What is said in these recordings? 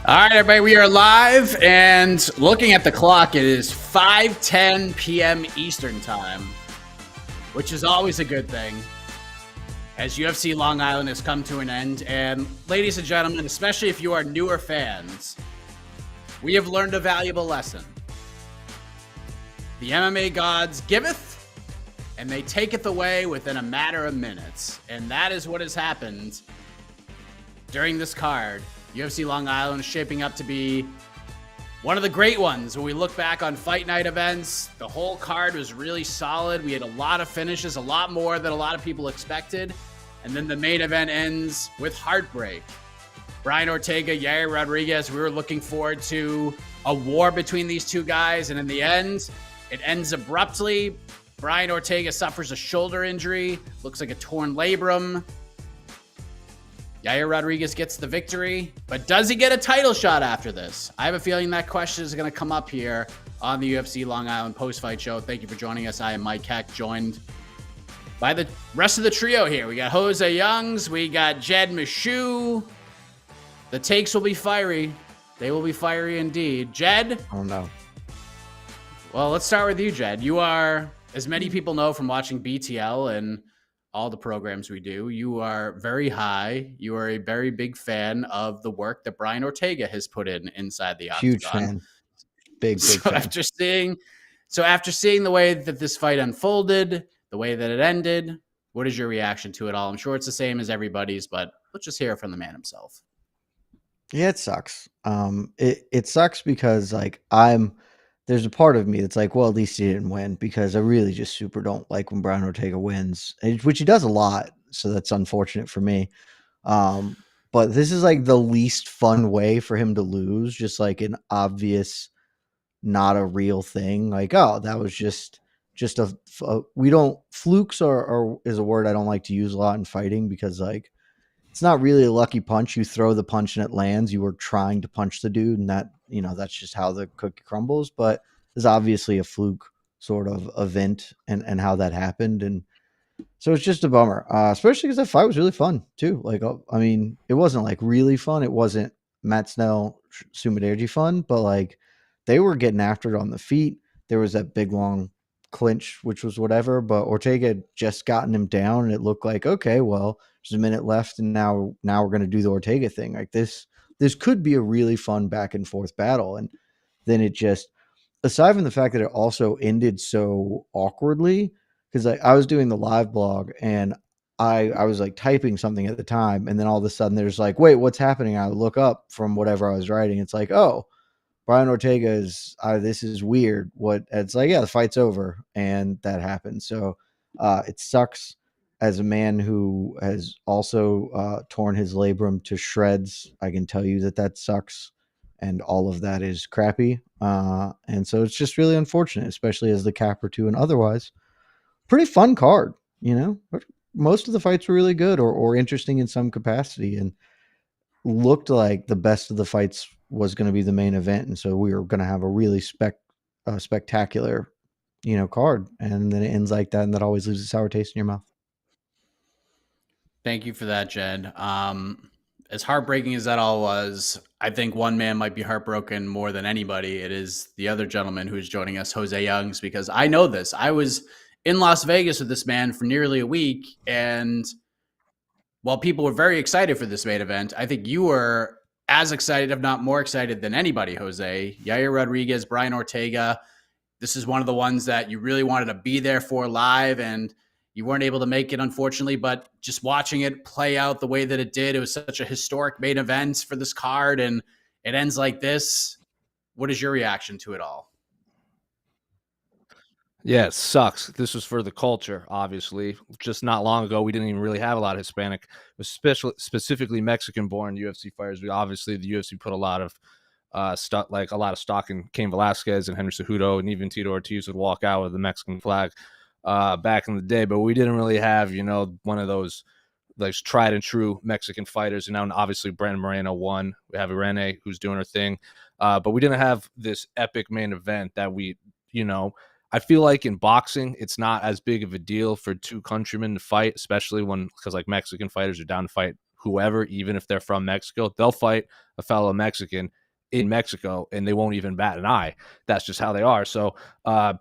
All right, everybody, we are live, and looking at the clock, it is 5:10 p.m. Eastern Time, which is always a good thing, as UFC Long Island has come to an end. And ladies and gentlemen, especially if you are newer fans, we have learned a valuable lesson. The MMA gods giveth, and they taketh away within a matter of minutes. And that is what has happened during this card. UFC Long Island is shaping up to be one of the great ones. When we look back on fight night events, the whole card was really solid. We had a lot of finishes, a lot more than a lot of people expected. And then the main event ends with heartbreak. Brian Ortega, Yair Rodriguez, we were looking forward to a war between these two guys. And in the end, it ends abruptly. Brian Ortega suffers a shoulder injury, looks like a torn labrum. Yair Rodriguez gets the victory, but does he get a title shot after this? I have a feeling that question is going to come up here on the UFC Long Island post-fight show. Thank you for joining us. I am Mike Heck, joined by the rest of the trio here. We got José Youngs, we got Jed Meshew. The takes will be fiery. They will be fiery indeed. Jed? Oh, no. Well, let's start with you, Jed. You are, as many people know from watching BTL and all the programs we do, you are very high. You are a very big fan of the work that Brian Ortega has put in inside the octagon. Huge fan. Big fan. After seeing the way that this fight unfolded, the way that it ended, what is your reaction to it all? I'm sure it's the same as everybody's, but let's just hear it from the man himself. Yeah, it sucks. It sucks because there's a part of me that's like, well, at least he didn't win, because I really just super don't like when Brian Ortega wins, which he does a lot. So that's unfortunate for me. But this is like the least fun way for him to lose, just like an obvious, not a real thing. Like, oh, that was just flukes is a word I don't like to use a lot in fighting, because like, it's not really a lucky punch. You throw the punch and it lands. You were trying to punch the dude, and that, that's just how the cookie crumbles. But there's obviously a fluke sort of event and how that happened. And so it's just a bummer, especially because that fight was really fun too. Like, I mean, it wasn't like really fun. It wasn't Matt Schnell, Sumudaerji fun, but like they were getting after it on the feet. There was that big long clinch, which was whatever, but Ortega had just gotten him down, and it looked like, okay, well, there's a minute left, and now we're going to do the Ortega thing. Like this could be a really fun back and forth battle. And then it just, aside from the fact that it also ended so awkwardly, because I was doing the live blog and I was like typing something at the time, and then all of a sudden there's like, wait, what's happening? I look up from whatever I was writing. It's like, oh, Brian Ortega is, this is weird. It's like, yeah, the fight's over, and that happened. So it sucks. As a man who has also torn his labrum to shreds, I can tell you that sucks, and all of that is crappy. And so it's just really unfortunate, especially as the capper to an otherwise pretty fun card. Most of the fights were really good or interesting in some capacity, and looked like the best of the fights was going to be the main event. And so we were going to have a really spectacular, card. And then it ends like that, and that always leaves a sour taste in your mouth. Thank you for that, Jed. As heartbreaking as that all was, I think one man might be heartbroken more than anybody. It is the other gentleman who's joining us, José Youngs, because I know this. I was in Las Vegas with this man for nearly a week, and while people were very excited for this main event, I think you were as excited, if not more excited than anybody, Jose. Yair Rodriguez, Brian Ortega. This is one of the ones that you really wanted to be there for live, and you weren't able to make it, unfortunately, but just watching it play out the way that it did, it was such a historic main event for this card, and it ends like this. What is your reaction to it all? Yeah, it sucks. This was for the culture, obviously. Just not long ago, we didn't even really have a lot of Hispanic, specifically Mexican-born UFC fighters. The UFC put a lot of stock in Cain Velasquez and Henry Cejudo, and even Tito Ortiz would walk out with the Mexican flag back in the day. But we didn't really have, one of those like tried and true Mexican fighters. And now obviously Brandon Moreno won. We have Irene who's doing her thing. But we didn't have this epic main event that we, I feel like in boxing, it's not as big of a deal for two countrymen to fight, especially because like Mexican fighters are down to fight whoever, even if they're from Mexico, they'll fight a fellow Mexican in Mexico and they won't even bat an eye. That's just how they are. So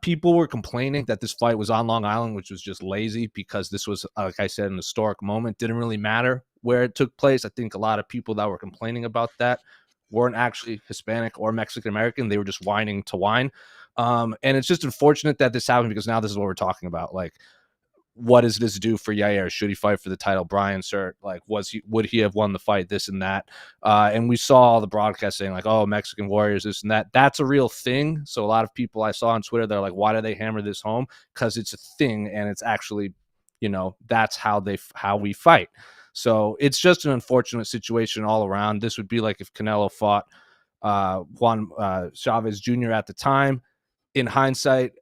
people were complaining that this fight was on Long Island, which was just lazy, because this was, like I said, an historic moment. Didn't really matter where it took place. I think a lot of people that were complaining about that weren't actually Hispanic or Mexican American. They were just whining to whine. And it's just unfortunate that this happened, because now this is what we're talking about. Like, what does this do for Yair? Should he fight for the title? Brian Cert, like, would he have won the fight? This and that. And we saw all the broadcasts saying like, oh, Mexican Warriors, this and that. That's a real thing. So a lot of people I saw on Twitter, they're like, why do they hammer this home? Because it's a thing, and it's actually, that's how we fight. So it's just an unfortunate situation all around. This would be like if Canelo fought Juan Chavez Jr. at the time. In hindsight,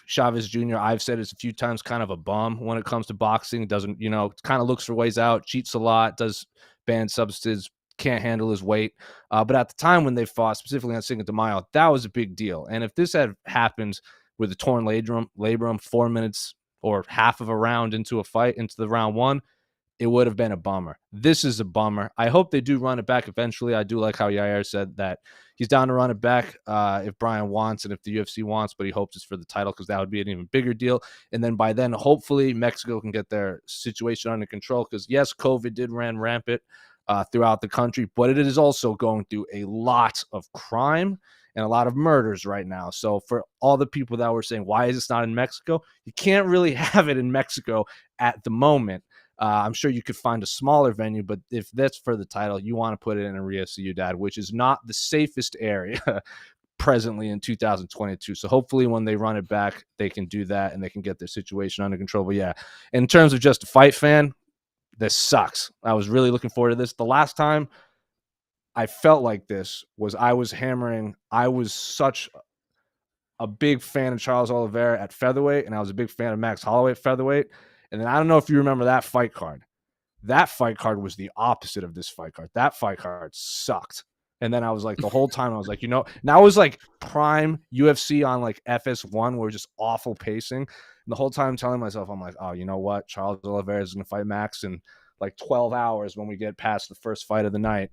Chavez Jr., I've said it a few times, kind of a bum when it comes to boxing. Doesn't, kind of looks for ways out, cheats a lot, does banned substances, can't handle his weight. But at the time when they fought, specifically on Cinco de Mayo, that was a big deal. And if this had happened with a torn labrum 4 minutes or half of a round into a fight, into the round one, it would have been a bummer. This is a bummer. I hope they do run it back eventually. I do like how Yair said that he's down to run it back if Brian wants and if the UFC wants, but he hopes it's for the title, because that would be an even bigger deal. And then by then, hopefully, Mexico can get their situation under control, because, yes, COVID did run rampant throughout the country, but it is also going through a lot of crime and a lot of murders right now. So for all the people that were saying, why is this not in Mexico? You can't really have it in Mexico at the moment. I'm sure you could find a smaller venue, but if that's for the title, you want to put it in Rio Ciudad, which is not the safest area presently in 2022. So hopefully when they run it back, they can do that and they can get their situation under control. But yeah, in terms of just a fight fan, this sucks. I was really looking forward to this. The last time I felt like this was I was such a big fan of Charles Oliveira at featherweight, and I was a big fan of Max Holloway at featherweight. And then I don't know if you remember that fight card. That fight card was the opposite of this fight card. That fight card sucked. And then I was like, the whole time I was like, now it was like prime UFC on like FS1, where just awful pacing. And the whole time telling myself, I'm like, oh, you know what? Charles Oliveira is going to fight Max in like 12 hours when we get past the first fight of the night.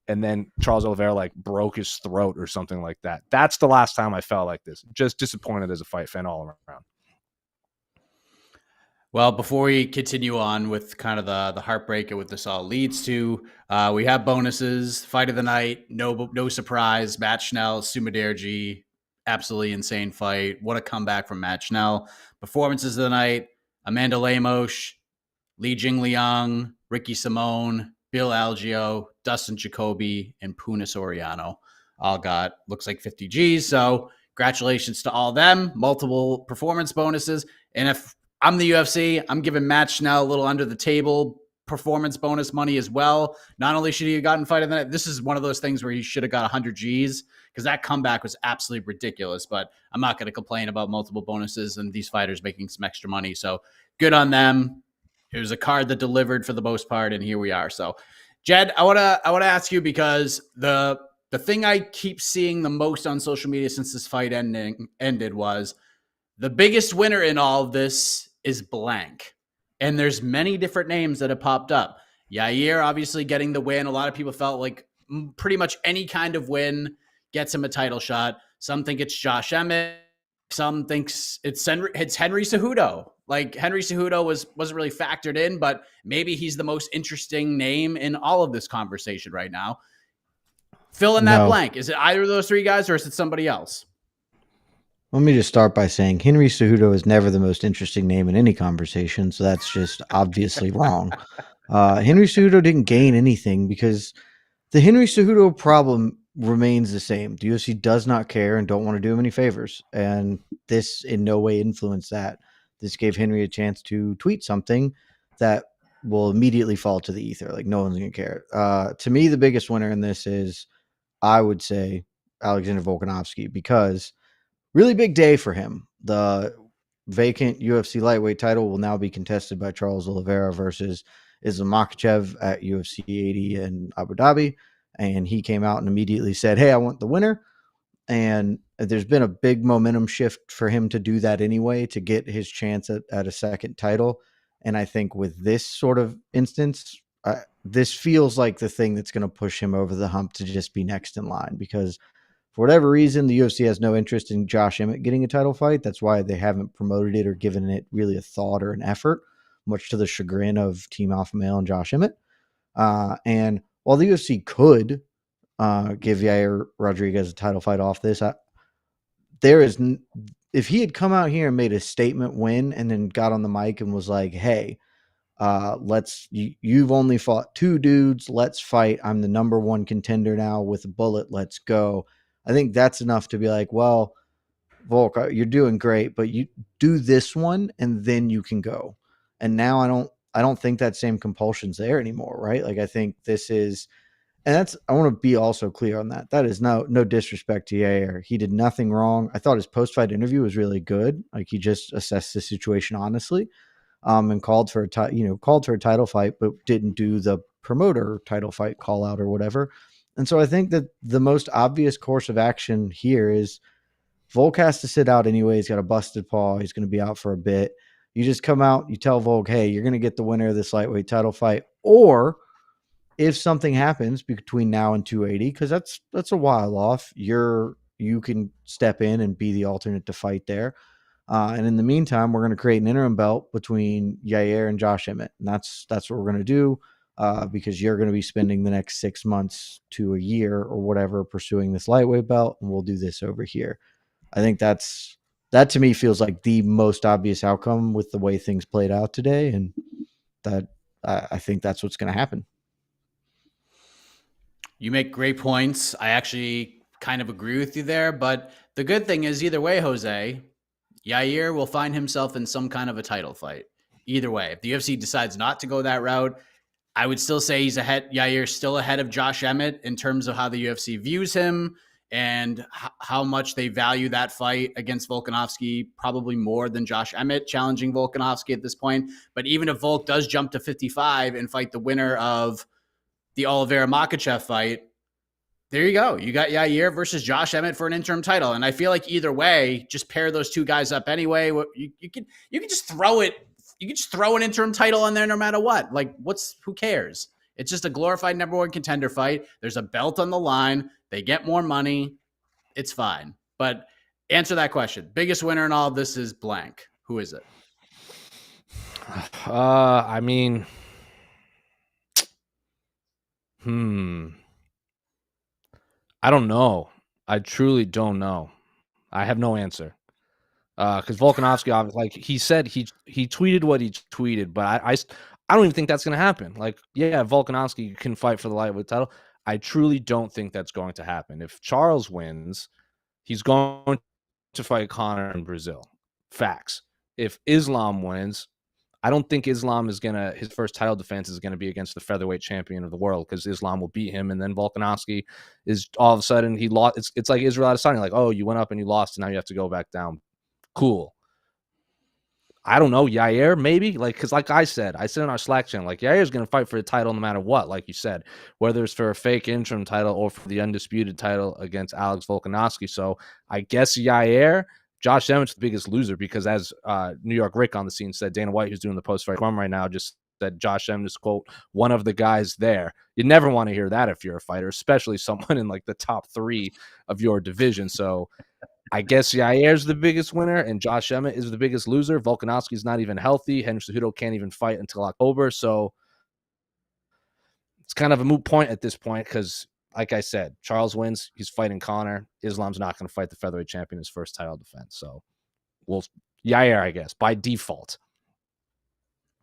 And then Charles Oliveira like broke his throat or something like that. That's the last time I felt like this. Just disappointed as a fight fan all around. Well, before we continue on with kind of the heartbreak and what this all leads to, we have bonuses. Fight of the night, no surprise. Matt Schnell, Sumudaerji, absolutely insane fight. What a comeback from Matt Schnell. Performances of the night: Amanda Lemos, Li Jingliang, Ricky Simone, Bill Algeo, Dustin Jacoby, and Puna Soriano. All got, looks like 50 G's. So congratulations to all of them. Multiple performance bonuses. And if I'm the UFC, I'm giving Matt Schnell a little under the table performance bonus money as well. Not only should he have gotten fight of the night, this is one of those things where he should have got 100 G's, because that comeback was absolutely ridiculous. But I'm not going to complain about multiple bonuses and these fighters making some extra money. So good on them. It was a card that delivered for the most part, and here we are. So, Jed, I want to ask you, because the thing I keep seeing the most on social media since this fight ended was the biggest winner in all of this is blank. And there's many different names that have popped up. Yair obviously getting the win. A lot of people felt like pretty much any kind of win gets him a title shot. Some think it's Josh Emmett. Some thinks it's Henry Cejudo. Like, Henry Cejudo wasn't really factored in, but maybe he's the most interesting name in all of this conversation right now. Fill in that blank. Is it either of those three guys, or is it somebody else? Let me just start by saying Henry Cejudo is never the most interesting name in any conversation, so that's just obviously wrong. Henry Cejudo didn't gain anything, because the Henry Cejudo problem remains the same. The UFC does not care and don't want to do him any favors, and this in no way influenced that. This gave Henry a chance to tweet something that will immediately fall to the ether. Like, no one's going to care. To me, the biggest winner in this is, I would say, Alexander Volkanovski, because really big day for him. The vacant UFC lightweight title will now be contested by Charles Oliveira versus Islam Makhachev at UFC 80 in Abu Dhabi. And he came out and immediately said, hey, I want the winner. And there's been a big momentum shift for him to do that anyway, to get his chance at a second title. And I think with this sort of instance, this feels like the thing that's going to push him over the hump to just be next in line, because for whatever reason, the UFC has no interest in Josh Emmett getting a title fight. That's why they haven't promoted it or given it really a thought or an effort, much to the chagrin of Team Alpha Male and Josh Emmett. And while the UFC could give Yair Rodriguez a title fight off this, if he had come out here and made a statement win and then got on the mic and was like, hey, you've only fought 2 dudes, let's fight. I'm the number 1 contender now with a bullet. Let's go. I think that's enough to be like, well, Volk, you're doing great, but you do this one and then you can go. And now I don't think that same compulsion's there anymore, right? Like, I think this is, and I want to be also clear on that. That is no disrespect to Yair. He did nothing wrong. I thought his post-fight interview was really good. Like, he just assessed the situation honestly. And called for a title fight, but didn't do the promoter title fight call out or whatever. And so I think that the most obvious course of action here is Volk has to sit out anyway. He's got a busted paw. He's going to be out for a bit. You just come out, you tell Volk, hey, you're going to get the winner of this lightweight title fight. Or if something happens between now and 280, because that's a while off, you can step in and be the alternate to fight there. And in the meantime, we're going to create an interim belt between Yair and Josh Emmett. And that's what we're going to do, because you're going to be spending the next 6 months to a year or whatever pursuing this lightweight belt, and we'll do this over here. I think that to me feels like the most obvious outcome with the way things played out today, and that I think that's what's going to happen. You make great points. I actually kind of agree with you there, but the good thing is either way, Jose, Yair will find himself in some kind of a title fight. Either way, if the UFC decides not to go that route, I would still say Yair's still ahead of Josh Emmett in terms of how the UFC views him and how much they value that fight against Volkanovski, probably more than Josh Emmett challenging Volkanovski at this point. But even if Volk does jump to 55 and fight the winner of the Oliveira-Makhachev fight, there you go. You got Yair versus Josh Emmett for an interim title. And I feel like either way, just pair those 2 guys up anyway. You can just throw it. You can just throw an interim title on there no matter what. Like, who cares? It's just a glorified number 1 contender fight. There's a belt on the line. They get more money. It's fine. But answer that question. Biggest winner in all of this is blank. Who is it? I mean, I don't know. I truly don't know. I have no answer. Because Volkanovski, like he said, he tweeted what he tweeted, but I don't even think that's going to happen. Like, yeah, Volkanovski can fight for the lightweight title. I truly don't think that's going to happen. If Charles wins, he's going to fight Conor in Brazil. Facts. If Islam wins, I don't think Islam is his first title defense is going to be against the featherweight champion of the world, because Islam will beat him. And then Volkanovski is all of a sudden he lost. It's like Israel Adesanya, like, oh, you went up and you lost and now you have to go back down. Cool. I don't know. Yair, maybe, because like I said in our Slack channel, like Yair is going to fight for the title no matter what, like you said, whether it's for a fake interim title or for the undisputed title against Alex Volkanovski. So I guess Yair. Josh Emmett's the biggest loser, because as New York Rick on the scene said, Dana White, who's doing the post-fight scrum right now, just said Josh Emmett is, quote, one of the guys there. You never want to hear that if you're a fighter, especially someone in like the top 3 of your division. So I guess Yair's the biggest winner and Josh Emmett is the biggest loser. Volkanovski's not even healthy. Henry Cejudo can't even fight until October. So it's kind of a moot point at this point, because like I said, Charles wins, he's fighting Conor. Islam's not going to fight the featherweight champion, his first title defense. So Yair, I guess, by default.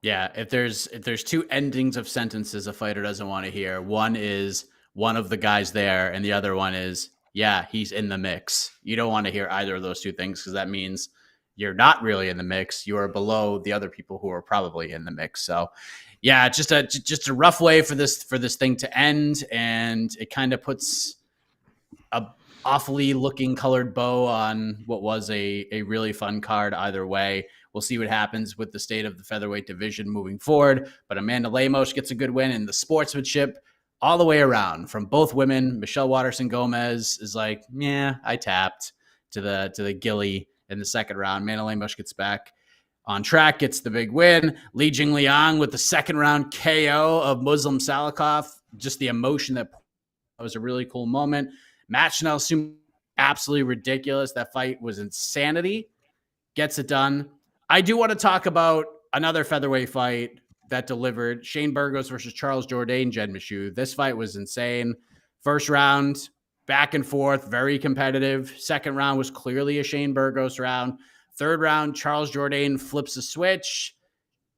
Yeah, if there's 2 endings of sentences a fighter doesn't want to hear, one is one of the guys there, and the other one is, yeah, he's in the mix. You don't want to hear either of those 2 things, because that means you're not really in the mix. You are below the other people who are probably in the mix. So yeah, just a rough way for this thing to end, and it kind of puts a awfully looking colored bow on what was a really fun card either way. We'll see what happens with the state of the featherweight division moving forward. But Amanda Lemos gets a good win, and the sportsmanship all the way around from both women. Michelle Waterson-Gomez is like, yeah, I tapped to the gilly in the second round. Amanda Lemos gets back on track, gets the big win. Li Jingliang with the second round KO of Muslim Salikov. Just the emotion that was a really cool moment. Matt Schnell, absolutely ridiculous. That fight was insanity. Gets it done. I do want to talk about another featherweight fight that delivered. Shane Burgos versus Charles Jourdain, Jed Meshew. This fight was insane. First round, back and forth, very competitive. Second round was clearly a Shane Burgos round. Third round, Charles Jourdain flips a switch.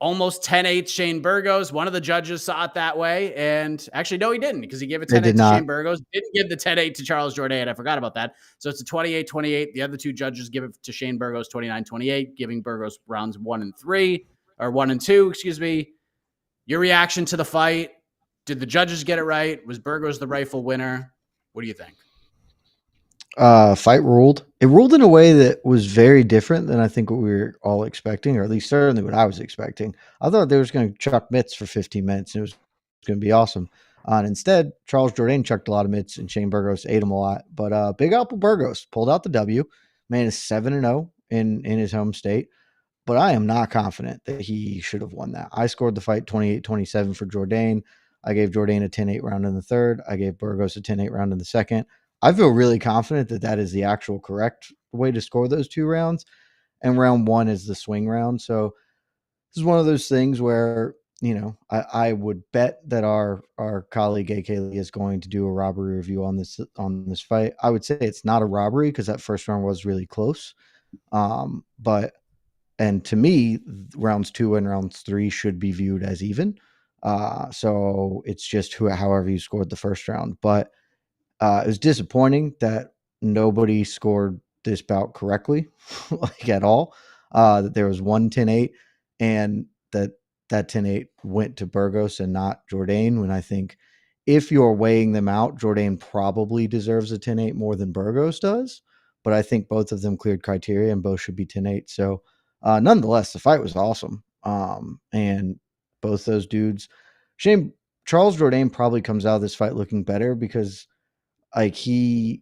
Almost 10-8 Shane Burgos. One of the judges saw it that way. And actually, no, he didn't, because he gave it 10-8 to Shane Burgos. Didn't give the 10-8 to Charles Jourdain. I forgot about that. So it's a 28-28. The other two judges give it to Shane Burgos 29-28, giving Burgos rounds 1 and 2, excuse me. Your reaction to the fight? Did the judges get it right? Was Burgos the rightful winner? What do you think? Fight ruled. It ruled in a way that was very different than I think what we were all expecting, or at least certainly what I was expecting. I thought they was going to chuck mitts for 15 minutes, and it was going to be awesome. And instead, Charles Jourdain chucked a lot of mitts, and Shane Burgos ate him a lot. But Big Apple Burgos pulled out the W. Man is 7-0 in his home state. But I am not confident that he should have won that. I scored the fight 28-27 for Jourdain. I gave Jourdain a 10-8 round in the third. I gave Burgos a 10-8 round in the second. I feel really confident that that is the actual correct way to score those two rounds. And round one is the swing round. So this is one of those things where, you know, I would bet that our colleague AK Lee is going to do a robbery review on this fight. I would say it's not a robbery because that first round was really close. And to me, rounds 2 and rounds 3 should be viewed as even. So it's just however you scored the first round. But it was disappointing that nobody scored this bout correctly, like at all. That there was one 10-8 and that 10-8 went to Burgos and not Jourdain, when I think if you're weighing them out, Jourdain probably deserves a 10-8 more than Burgos does. But I think both of them cleared criteria and both should be 10-8. So nonetheless, the fight was awesome. And both those dudes, Charles Jourdain probably comes out of this fight looking better because Shane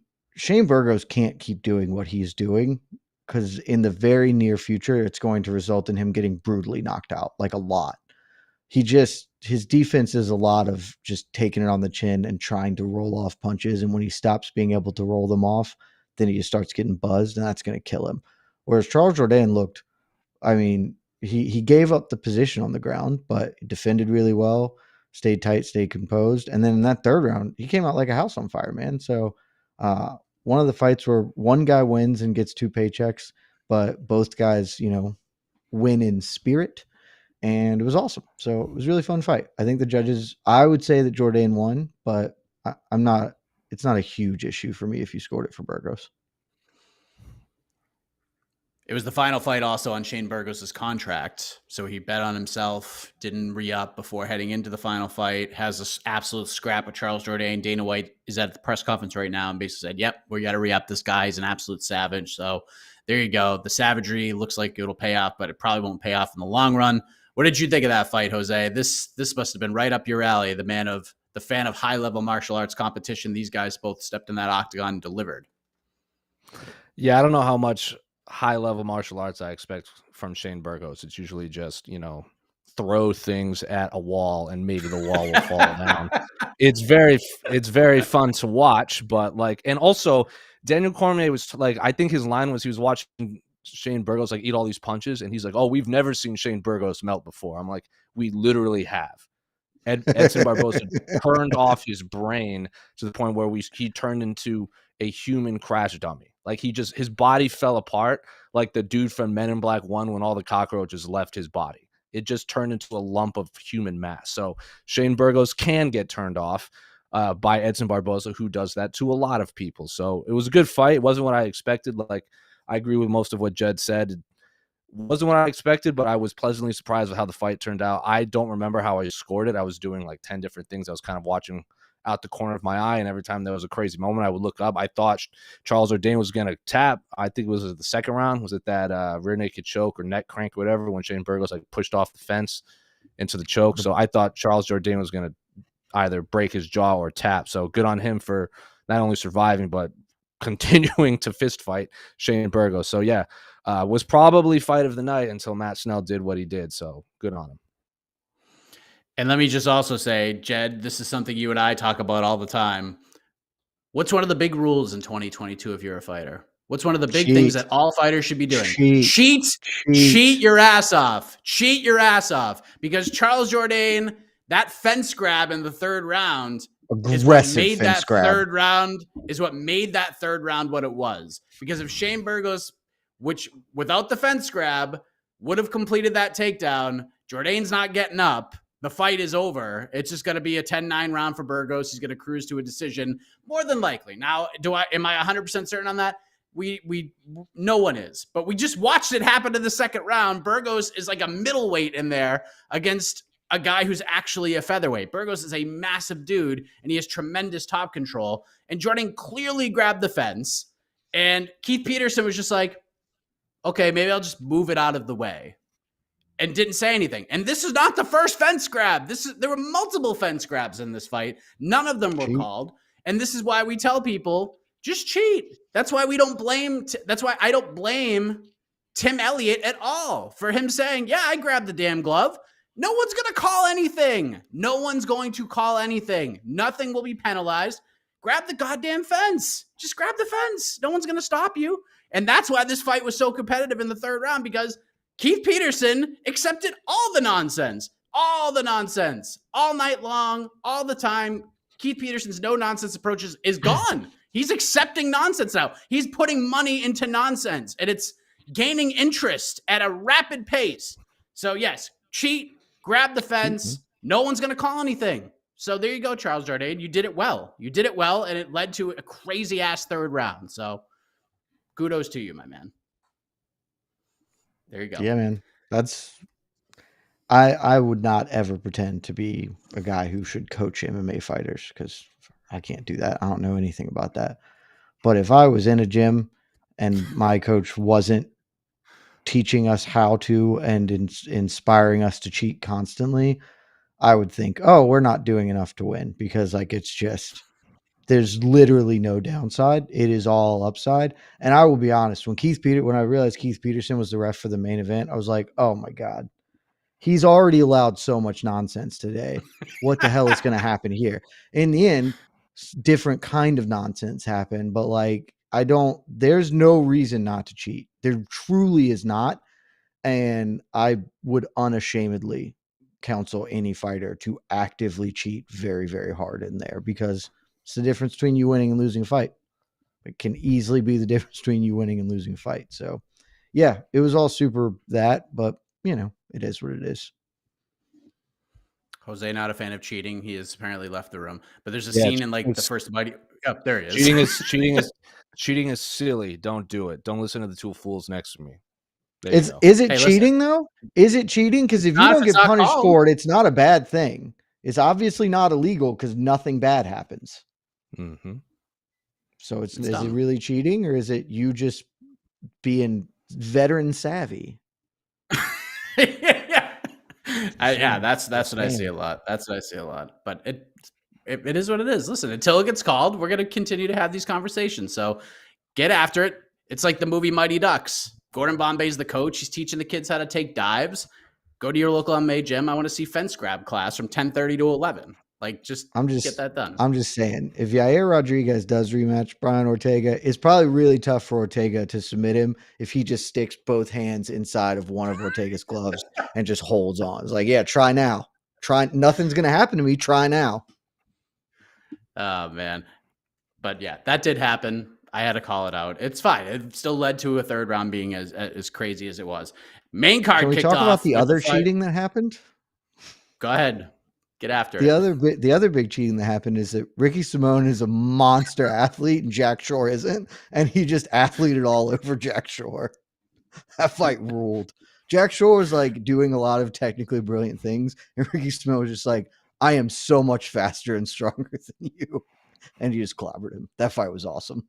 Burgos can't keep doing what he's doing, because in the very near future, it's going to result in him getting brutally knocked out, like a lot. His defense is a lot of just taking it on the chin and trying to roll off punches. And when he stops being able to roll them off, then he just starts getting buzzed, and that's going to kill him. Whereas Charles Jourdain looked, he gave up the position on the ground, but defended really well, stayed tight, stayed composed. And then in that third round, he came out like a house on fire, man. So one of the fights where one guy wins and gets 2 paychecks, but both guys, you know, win in spirit. And it was awesome. So it was a really fun fight. I think the judges, I would say that Jourdain won, but it's not a huge issue for me if you scored it for Burgos. It was the final fight also on Shane Burgos' contract. So he bet on himself, didn't re-up before heading into the final fight, has an absolute scrap with Charles Jourdain. Dana White is at the press conference right now and basically said, yep, we got to re-up this guy. He's an absolute savage. So there you go. The savagery looks like it'll pay off, but it probably won't pay off in the long run. What did you think of that fight, Jose? This must have been right up your alley. The fan of high-level martial arts competition. These guys both stepped in that octagon and delivered. Yeah, I don't know how much high-level martial arts I expect from Shane Burgos. It's usually just, you know, throw things at a wall and maybe the wall will fall down. It's very fun to watch, but and also Daniel Cormier was I think his line was he was watching Shane Burgos eat all these punches, and he's like, "Oh, we've never seen Shane Burgos melt before." I'm like, "We literally have." Edson Barboza turned off his brain to the point where he turned into a human crash dummy. His body fell apart like the dude from Men in Black 1 when all the cockroaches left his body. It just turned into a lump of human mass. So Shane Burgos can get turned off by Edson Barboza, who does that to a lot of people. So it was a good fight. It wasn't what I expected. I agree with most of what Jed said. It wasn't what I expected, but I was pleasantly surprised with how the fight turned out. I don't remember how I scored it. I was doing 10 different things. I was kind of watching out the corner of my eye, and every time there was a crazy moment, I would look up. I thought Charles Jourdain was going to tap. I think it was the second round. Was it that rear naked choke or neck crank or whatever when Shane Burgos pushed off the fence into the choke? So I thought Charles Jourdain was going to either break his jaw or tap. So good on him for not only surviving but continuing to fist fight Shane Burgos. So yeah, Was probably fight of the night until Matt Schnell did what he did. So good on him. And let me just also say, Jed, this is something you and I talk about all the time. What's one of the big rules in 2022 if you're a fighter? What's one of the big things that all fighters should be doing? Cheat your ass off. Cheat your ass off. Because Charles Jourdain, that fence grab in the third round is what made that third round what it was. Because if Shane Burgos, which without the fence grab, would have completed that takedown, Jourdain's not getting up. The fight is over. It's just going to be a 10-9 round for Burgos. He's going to cruise to a decision, more than likely. Now, am I 100% certain on that? No one is, but we just watched it happen in the second round. Burgos is like a middleweight in there against a guy who's actually a featherweight. Burgos is a massive dude, and he has tremendous top control. And Jourdain clearly grabbed the fence, and Keith Peterson was just like, okay, maybe I'll just move it out of the way. And didn't say anything. And this is not the first fence grab. There were multiple fence grabs in this fight. None of them were called. And this is why we tell people, just cheat. That's why that's why I don't blame Tim Elliott at all for him saying, yeah, I grabbed the damn glove. No one's going to call anything. No one's going to call anything. Nothing will be penalized. Grab the goddamn fence. Just grab the fence. No one's going to stop you. And that's why this fight was so competitive in the third round, because Keith Peterson accepted all the nonsense all night long, all the time. Keith Peterson's no-nonsense approach is gone. He's accepting nonsense now. He's putting money into nonsense, and it's gaining interest at a rapid pace. So, yes, cheat, grab the fence. No one's going to call anything. So there you go, Charles Jourdain. You did it well. And it led to a crazy-ass third round. So kudos to you, my man. There you go. Yeah, man. I would not ever pretend to be a guy who should coach MMA fighters, because I can't do that. I don't know anything about that. But if I was in a gym and my coach wasn't teaching us how to and inspiring us to cheat constantly, I would think, oh, we're not doing enough to win, because it's just, there's literally no downside. It is all upside. And I will be honest, when I realized Keith Peterson was the ref for the main event, I was like, oh my God, he's already allowed so much nonsense today. What the hell is going to happen here? In the end, different kind of nonsense happened, but there's no reason not to cheat. There truly is not. And I would unashamedly counsel any fighter to actively cheat very, very hard in there, because it's the difference between you winning and losing a fight. It can easily be the difference between you winning and losing a fight. So, yeah, it was all super that, but, it is what it is. Jose, not a fan of cheating. He has apparently left the room. But there's a scene in the first fight. Oh, there he is. Cheating is silly. Don't do it. Don't listen to the two fools next to me. Is it cheating though? Is it cheating? Because if you don't get punished for it, it's not a bad thing. It's obviously not illegal because nothing bad happens. Mm-hmm. So is it really cheating, or is it you just being veteran savvy? That's what I see a lot. But it is what it is. Listen, until it gets called, we're going to continue to have these conversations. So get after it. It's like the movie Mighty Ducks. Gordon Bombay's the coach. He's teaching the kids how to take dives. Go to your local MMA gym. I want to see fence grab class from 10:30 to 11. Get that done. I'm just saying, if Yair Rodriguez does rematch Brian Ortega, it's probably really tough for Ortega to submit him if he just sticks both hands inside of one of Ortega's gloves and just holds on. It's like, yeah, try now. Nothing's going to happen to me. Try now. Oh, man. But yeah, that did happen. I had to call it out. It's fine. It still led to a third round being as crazy as it was. Main card kicked off. Can we talk about the other cheating that happened? Go ahead. Get after it. The other big cheating that happened is that Ricky Simone is a monster athlete and Jack Shore isn't, and he just athleted all over Jack Shore. That fight ruled. Jack Shore was doing a lot of technically brilliant things, and Ricky Simone was just like, I am so much faster and stronger than you. And he just clobbered him. That fight was awesome.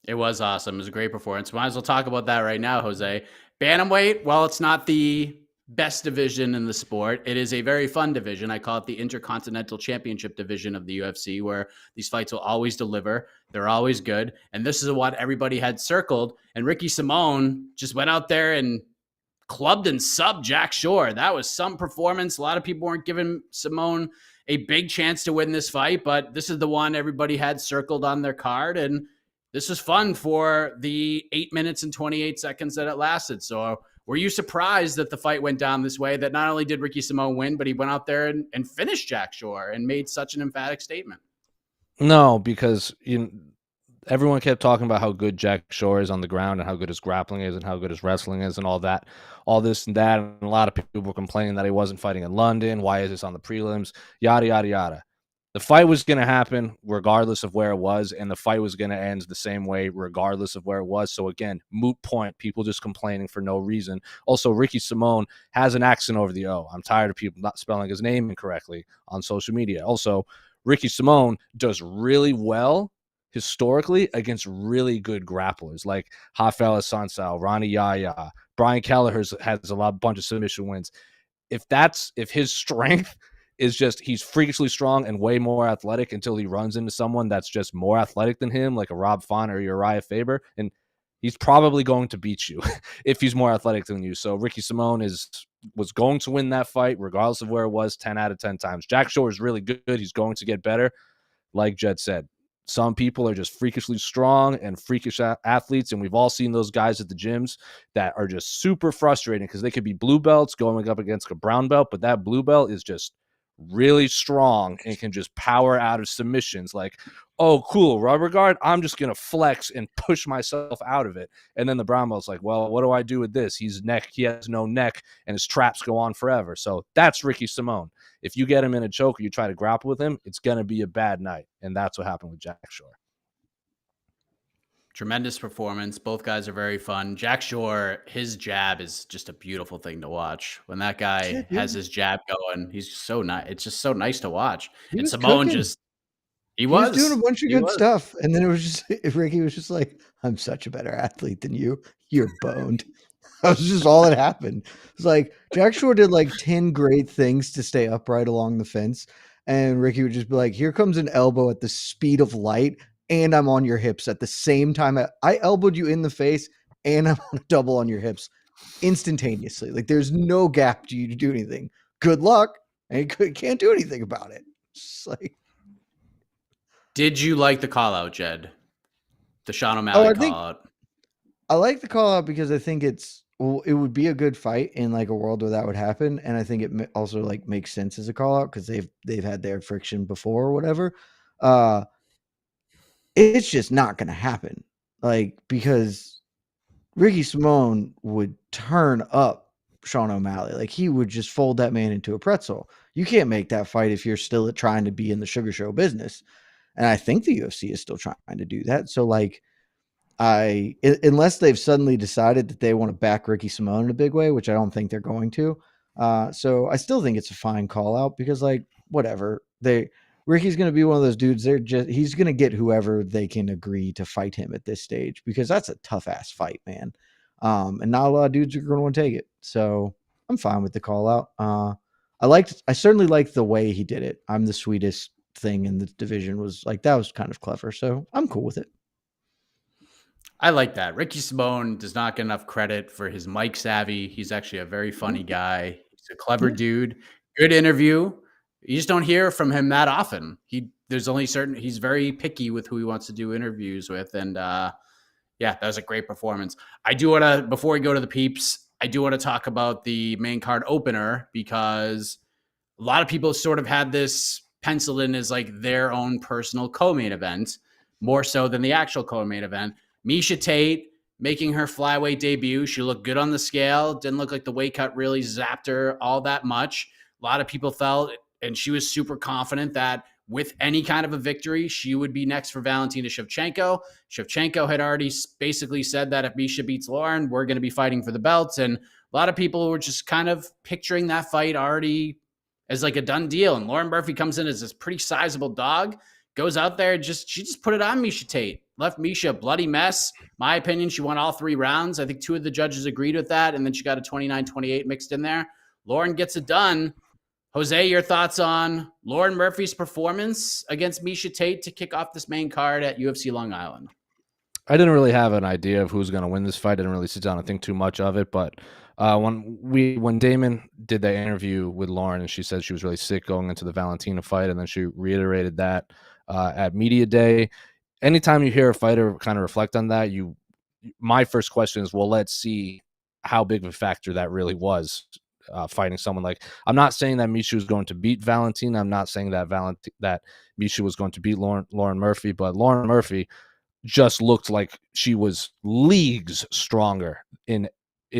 It was awesome. It was a great performance. Might as well talk about that right now, Jose. Bantamweight, well, it's not the best division in the sport. It is a very fun division. I call it the Intercontinental Championship division of the UFC, where these fights will always deliver. They're always good. And this is what everybody had circled. And Ricky Simón just went out there and clubbed and subbed Jack Shore. That was some performance. A lot of people weren't giving Simón a big chance to win this fight, but this is the one everybody had circled on their card. And this was fun for the 8 minutes and 28 seconds that it lasted. So were you surprised that the fight went down this way, that not only did Ricky Simón win, but he went out there and finished Jack Shore and made such an emphatic statement? No, because everyone kept talking about how good Jack Shore is on the ground and how good his grappling is and how good his wrestling is and all that, all this and that. And a lot of people were complaining that he wasn't fighting in London. Why is this on the prelims? Yada, yada, yada. The fight was going to happen regardless of where it was, and the fight was going to end the same way regardless of where it was. So again, moot point, people just complaining for no reason. Also, Ricky Simón has an accent over the O. I'm tired of people not spelling his name incorrectly on social media. Also, Ricky Simón does really well historically against really good grapplers like Rafael Sansao, Ronnie Yaya, Brian Kelleher has a bunch of submission wins. If his strength is just he's freakishly strong and way more athletic until he runs into someone that's just more athletic than him, like a Rob Font or Uriah Faber, and he's probably going to beat you if he's more athletic than you. So Ricky Simón was going to win that fight regardless of where it was 10 out of 10 times. Jack Shore is really good. He's going to get better. Like Jed said, some people are just freakishly strong and freakish athletes, and we've all seen those guys at the gyms that are just super frustrating because they could be blue belts going up against a brown belt, but that blue belt is just really strong and can just power out of submissions like, oh, cool, rubber guard, I'm just going to flex and push myself out of it. And then the brown belt's like, well, what do I do with this? He has no neck, and his traps go on forever. So that's Ricky Simón. If you get him in a choke or you try to grapple with him, it's going to be a bad night. And that's what happened with Jack Shore. Tremendous performance. Both guys are very fun. Jack Shore, his jab is just a beautiful thing to watch. When that guy has his jab going, he's so nice. It's just so nice to watch. And Simón he was doing a bunch of good stuff. And then it was just, Ricky was just like, I'm such a better athlete than you. You're boned. That was just all that happened. It's like Jack Shore did like 10 great things to stay upright along the fence. And Ricky would just be like, here comes an elbow at the speed of light, and I'm on your hips at the same time. I elbowed you in the face, and I'm on a double on your hips instantaneously. Like there's no gap to you to do anything. Good luck. And you can't do anything about it. It's like, did you like the call out, Jed? The Sean O'Malley call out? I like the call out because I think it would be a good fight in like a world where that would happen. And I think it also like makes sense as a call out because they've had their friction before or whatever. It's just not going to happen. Like, because Ricky Simón would turn up Sean O'Malley. Like he would just fold that man into a pretzel. You can't make that fight if you're still trying to be in the sugar show business. And I think the UFC is still trying to do that. So like, unless they've suddenly decided that they want to back Ricky Simón in a big way, which I don't think they're going to. So I still think it's a fine call out because like, whatever, Ricky's going to be one of those dudes. He's going to get whoever they can agree to fight him at this stage because that's a tough ass fight, man. And not a lot of dudes are going to want to take it. So I'm fine with the call out. I certainly liked the way he did it. I'm the sweetest thing in the division was like, that was kind of clever. So I'm cool with it. I like that. Ricky Simón does not get enough credit for his mic savvy. He's actually a very funny guy. He's a clever dude. Good interview. You just don't hear from him that often. He's very picky with who he wants to do interviews with. And yeah, that was a great performance. I do want to, before we go to the peeps, I do want to talk about the main card opener because a lot of people sort of had this penciled in as like their own personal co-main event, more so than the actual co-main event. Miesha Tate making her flyweight debut. She looked good on the scale. Didn't look like the weight cut really zapped her all that much. A lot of people felt, and she was super confident that with any kind of a victory, she would be next for Valentina Shevchenko. Shevchenko had already basically said that if Miesha beats Lauren, we're going to be fighting for the belts. And a lot of people were just kind of picturing that fight already as like a done deal. And Lauren Murphy comes in as this pretty sizable dog, goes out there, she just put it on Miesha Tate. Left Misha a bloody mess. My opinion, she won all 3 rounds. I think 2 of the judges agreed with that, and then she got a 29-28 mixed in there. Lauren gets it done. Jose, your thoughts on Lauren Murphy's performance against Miesha Tate to kick off this main card at UFC Long Island? I didn't really have an idea of who's going to win this fight. I didn't really sit down and think too much of it. But when Damon did that interview with Lauren and she said she was really sick going into the Valentina fight, and then she reiterated that at media day. Anytime you hear a fighter kind of reflect on that, my first question is, well, let's see how big of a factor that really was. Fighting someone like, I'm not saying that Miesha was going to beat Valentina. I'm not saying that Miesha was going to beat Lauren Murphy, but Lauren Murphy just looked like she was leagues stronger in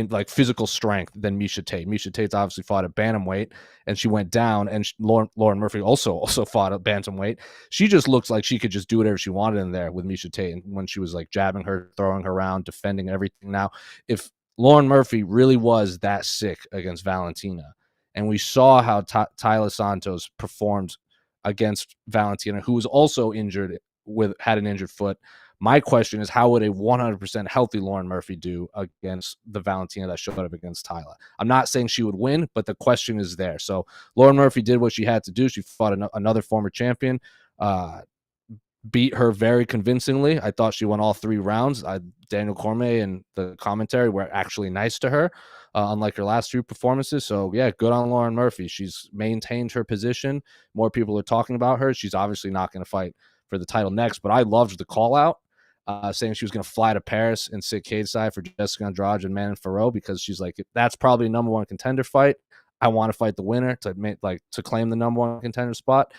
like physical strength than Miesha Tate. Miesha Tate's obviously fought at bantamweight and she went down, and Lauren Murphy also fought at bantamweight. She just looks like she could just do whatever she wanted in there with Miesha Tate. And when she was like jabbing her, throwing her around, defending everything. Now, if Lauren Murphy really was that sick against Valentina, and we saw how Tyler Santos performed against Valentina, who was also injured had an injured foot. My question is, how would a 100% healthy Lauren Murphy do against the Valentina that showed up against Tyler? I'm not saying she would win, but the question is there. So Lauren Murphy did what she had to do. She fought another former champion, beat her very convincingly. I thought she won all 3 rounds. Daniel Cormier and the commentary were actually nice to her, unlike her last 2 performances. So, yeah, good on Lauren Murphy. She's maintained her position. More people are talking about her. She's obviously not going to fight for the title next, but I loved the call out. Saying she was going to fly to Paris and sit cage side for Jessica Andrade and Manon Fiorot, because she's like, that's probably a number 1 contender fight. I want to fight the winner to claim the number 1 contender spot.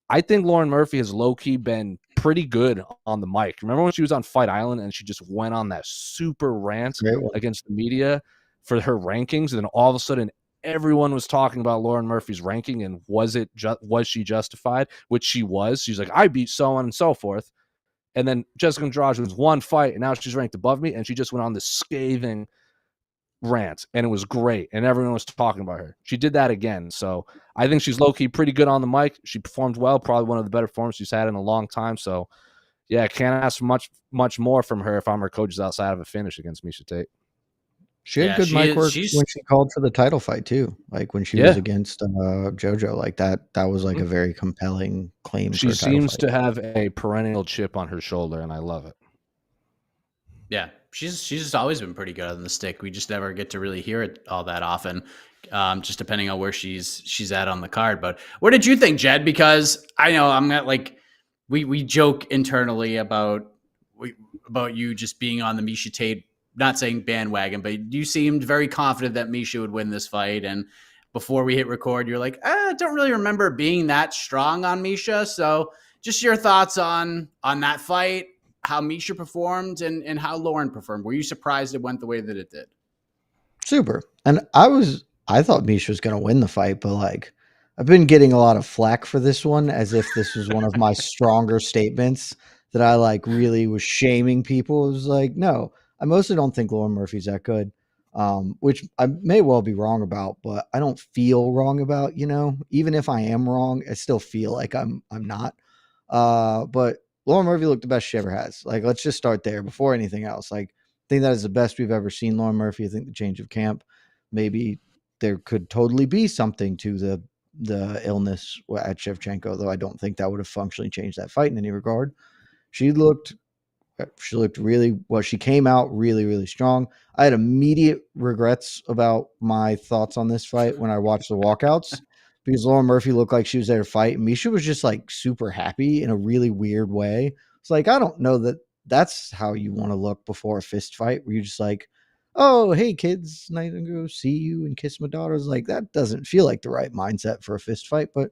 I think Lauren Murphy has low-key been pretty good on the mic. Remember when she was on Fight Island and she just went on that super rant against the media for her rankings, and then all of a sudden everyone was talking about Lauren Murphy's ranking and was she justified? Which she was. She's like, I beat so on and so forth. And then Jessica Andrade was 1 fight, and now she's ranked above me, and she just went on this scathing rant, and it was great, and everyone was talking about her. She did that again, so I think she's low-key pretty good on the mic. She performed well, probably one of the better performances she's had in a long time. So, yeah, can't ask much more from her if I'm her coaches outside of a finish against Miesha Tate. She had good mic work when she called for the title fight too. Like when she was against JoJo, like that was like a very compelling claim. She seems to have a perennial chip on her shoulder, and I love it. Yeah, she's just always been pretty good on the stick. We just never get to really hear it all that often, just depending on where she's at on the card. But what did you think, Jed? Because I know I'm not like we joke internally about you just being on the Miesha Tate, not saying bandwagon, but you seemed very confident that Miesha would win this fight. And before we hit record, you're like, I don't really remember being that strong on Miesha. So just your thoughts on that fight, how Miesha performed and how Lauren performed. Were you surprised it went the way that it did? Super. And I thought Miesha was going to win the fight, but like I've been getting a lot of flack for this one, as if this was one of my stronger statements that I like really was shaming people. It was like, no, I mostly don't think Lauren Murphy's that good, which I may well be wrong about, but I don't feel wrong about, even if I am wrong, I still feel like I'm not. But Lauren Murphy looked the best she ever has. Like, let's just start there before anything else. Like, I think that is the best we've ever seen Lauren Murphy. I think the change of camp, maybe there could totally be something to the illness at Shevchenko, though I don't think that would have functionally changed that fight in any regard. She looked really well. She came out really, really strong. I had immediate regrets about my thoughts on this fight when I watched the walkouts because Lauren Murphy looked like she was there to fight. Miesha was just like super happy in a really weird way. It's like, I don't know that that's how you want to look before a fist fight, where you're just like, oh, hey kids, nice to go see you and kiss my daughters. Like, that doesn't feel like the right mindset for a fist fight, but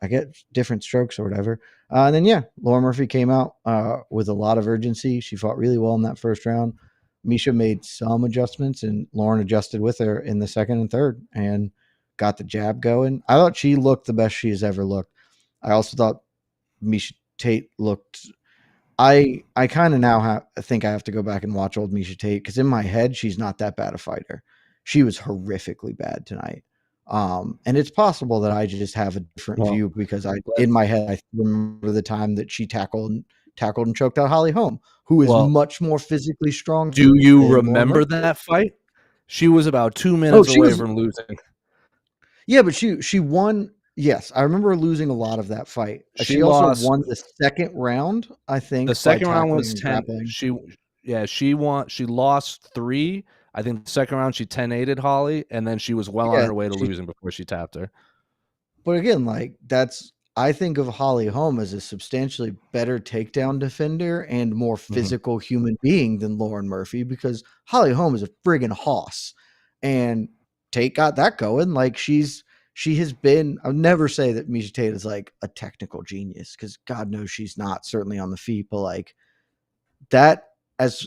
I get different strokes or whatever. And then, Lauren Murphy came out with a lot of urgency. She fought really well in that first round. Miesha made some adjustments, and Lauren adjusted with her in the second and third and got the jab going. I thought she looked the best she has ever looked. I also thought Miesha Tate looked... I kind of now think I have to go back and watch old Miesha Tate, because in my head, she's not that bad a fighter. She was horrifically bad tonight. And it's possible that I just have a different view, because in my head, I remember the time that she tackled and choked out Holly Holm, who is much more physically strong. Do you remember that fight? She was about 2 minutes she away was- from losing. Yeah, but she won. Yes, I remember losing a lot of that fight. She She also lost- won the second round, I think. The second by round was tackling and 10. grappling. She won. She lost 3. I think the second round she 10-8'd Holly, and then she was well on Yeah, her way to losing before she tapped her. But again, like I think of Holly Holm as a substantially better takedown defender and more physical human being than Lauren Murphy, because Holly Holm is a friggin' hoss, and Tate got that going. Like she has been. I'll never say that Miesha Tate is like a technical genius, because God knows she's not. Certainly on the feet, but like that, as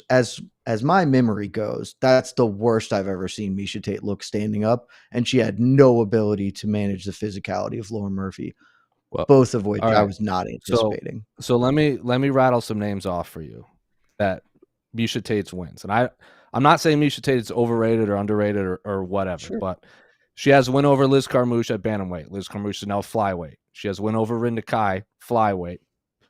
my memory goes, that's the worst I've ever seen Miesha Tate look standing up, and she had no ability to manage the physicality of Lauren Murphy, both of which I was not anticipating. So let me rattle some names off for you that Miesha Tate's wins, and I'm not saying Miesha Tate's overrated or underrated or whatever, but she has a win over Liz Carmouche at bantamweight. Liz Carmouche is now flyweight. She has a win over Rinda Kai, flyweight.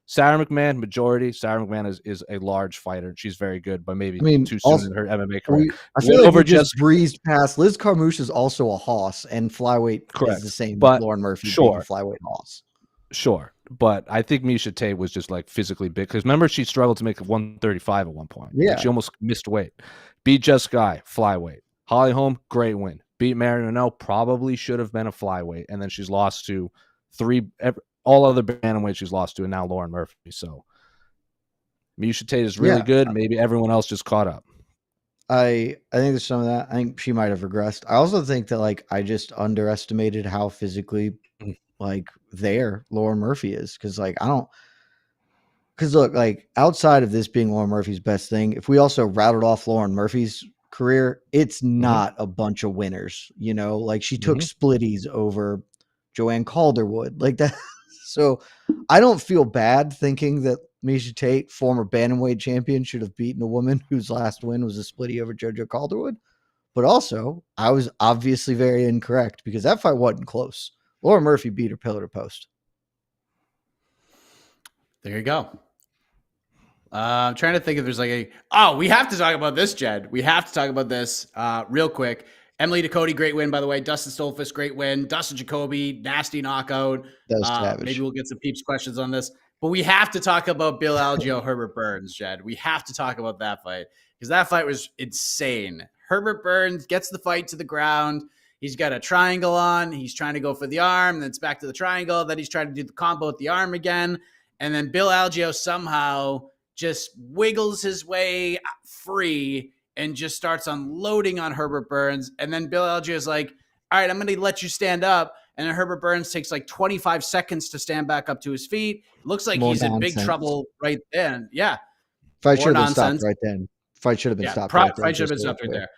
Sarah McMahon, majority. Sarah McMahon is a large fighter. She's very good, but maybe too soon in her MMA career. I feel like we just breezed past. Liz Carmouche is also a hoss, and flyweight is the same. But Lauren Murphy being a flyweight hoss. Sure, but I think Miesha Tate was just like physically big, because remember she struggled to make 135 at one point. Yeah, like she almost missed weight. Beat Jess Guy, flyweight. Holly Holm, great win. Beat Marion Renault, probably should have been a flyweight, and then she's lost to all other bantamweights she's lost to, and now Lauren Murphy. So Miesha Tate is really good. Maybe everyone else just caught up. I think there's some of that. I think she might have regressed. I also think that like I just underestimated how physically like there Lauren Murphy is, because like because look, like outside of this being Lauren Murphy's best thing, if we also rattled off Lauren Murphy's career, it's not a bunch of winners. Like she took splitties over Joanne Calderwood, like that. So I don't feel bad thinking that Miesha Tate, former bantamweight champion, should have beaten a woman whose last win was a splitty over JoJo Calderwood. But also, I was obviously very incorrect, because that fight wasn't close. Lauren Murphy beat her pillar to post. There you go. I'm trying to think if there's like we have to talk about this, Jed. We have to talk about this real quick. Emily Ducote, great win, by the way. Dustin Stolfus, great win. Dustin Jacoby, nasty knockout. Maybe we'll get some peeps questions on this. But we have to talk about Bill Algeo, Herbert Burns, Jed. We have to talk about that fight, because that fight was insane. Herbert Burns gets the fight to the ground. He's got a triangle on. He's trying to go for the arm. Then it's back to the triangle. Then he's trying to do the combo with the arm again. And then Bill Algeo somehow just wiggles his way free and just starts unloading on Herbert Burns. And then Bill Algeo is like, all right, I'm going to let you stand up. And then Herbert Burns takes like 25 seconds to stand back up to his feet. Looks like he's in big trouble right then. Yeah. Fight should have been stopped right then. Fight should have been stopped right then. Fight should have been stopped right there.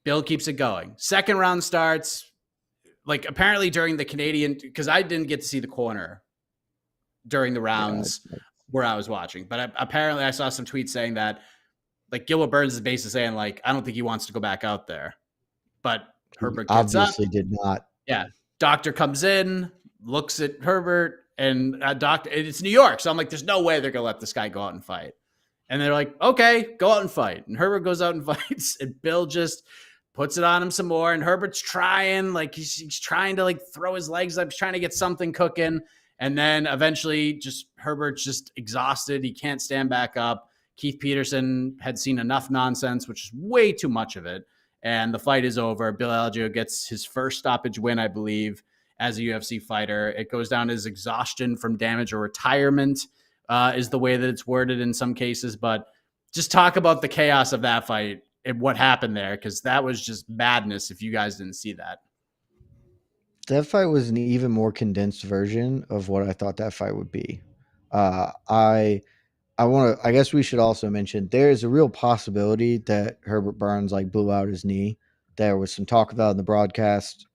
Bill keeps it going. Second round starts. Like apparently during the Canadian, because I didn't get to see the corner during the rounds where I was watching. But apparently I saw some tweets saying that like Gilbert Burns is basically saying like, I don't think he wants to go back out there. But Herbert gets obviously did not. Yeah. Doctor comes in, looks at Herbert, and doctor, it's New York. So I'm like, there's no way they're going to let this guy go out and fight. And they're like, okay, go out and fight. And Herbert goes out and fights, and Bill just puts it on him some more. And Herbert's trying, like he's trying to like throw his legs up, he's trying to get something cooking. And then eventually just Herbert's just exhausted. He can't stand back up. Keith Peterson had seen enough nonsense, which is way too much of it. And the fight is over. Bill Algeo gets his first stoppage win, I believe, as a UFC fighter. It goes down as exhaustion from damage or retirement is the way that it's worded in some cases. But just talk about the chaos of that fight and what happened there, because that was just madness if you guys didn't see that. That fight was an even more condensed version of what I thought that fight would be. I guess we should also mention there is a real possibility that Herbert Burns like blew out his knee. There was some talk about in the broadcast.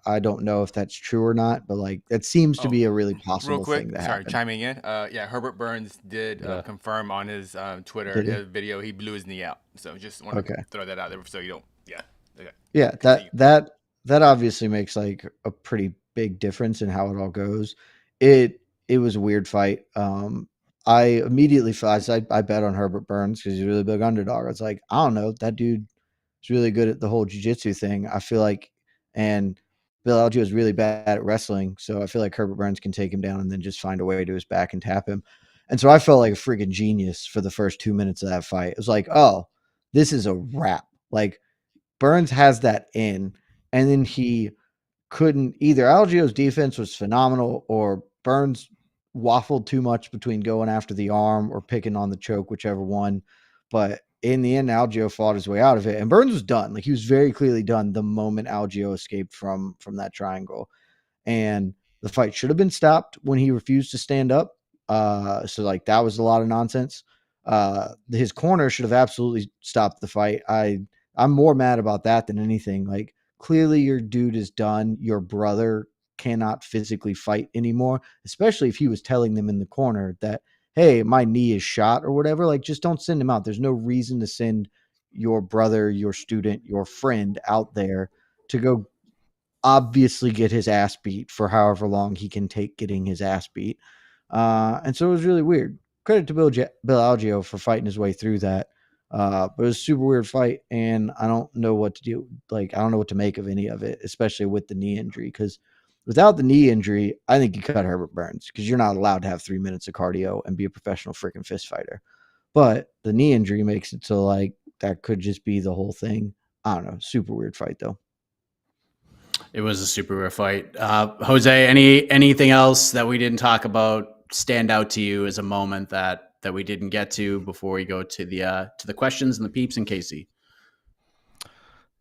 I don't know if that's true or not, but like that seems to be a really possible thing that happened. Chiming in. Herbert Burns did confirm on his Twitter video he blew his knee out. So just want to throw that out there so you don't. That obviously makes like a pretty big difference in how it all goes. It was a weird fight. I immediately I bet on Herbert Burns because he's a really big underdog. It's like, I don't know, that dude is really good at the whole jiu-jitsu thing. I feel like, and Bill Algeo is really bad at wrestling, so I feel like Herbert Burns can take him down and then just find a way to his back and tap him. And so I felt like a freaking genius for the first 2 minutes of that fight. It was like, oh, this is a wrap. Like, Burns has that in, and then he couldn't either. Algeo's defense was phenomenal, or Burns waffled too much between going after the arm or picking on the choke, whichever one. But in the end, Algeo fought his way out of it, and Burns was done. Like, he was very clearly done the moment Algeo escaped from that triangle. And the fight should have been stopped when he refused to stand up. So like that was a lot of nonsense. His corner should have absolutely stopped the fight. I'm more mad about that than anything. Like, clearly your dude is done. Your brother cannot physically fight anymore, especially if he was telling them in the corner that, hey, my knee is shot or whatever. Like, just don't send him out. There's no reason to send your brother, your student, your friend out there to go obviously get his ass beat for however long he can take getting his ass beat. And so it was really weird. Credit to Bill Algeo for fighting his way through that. But it was a super weird fight, and I don't know what to do. Like, I don't know what to make of any of it, especially with the knee injury. Because without the knee injury, I think you cut Herbert Burns, because you're not allowed to have 3 minutes of cardio and be a professional freaking fist fighter. But the knee injury makes it so, like, that could just be the whole thing. I don't know. Super weird fight, though. It was a super rare fight. Jose, anything else that we didn't talk about stand out to you as a moment that we didn't get to before we go to the questions and the peeps and Casey?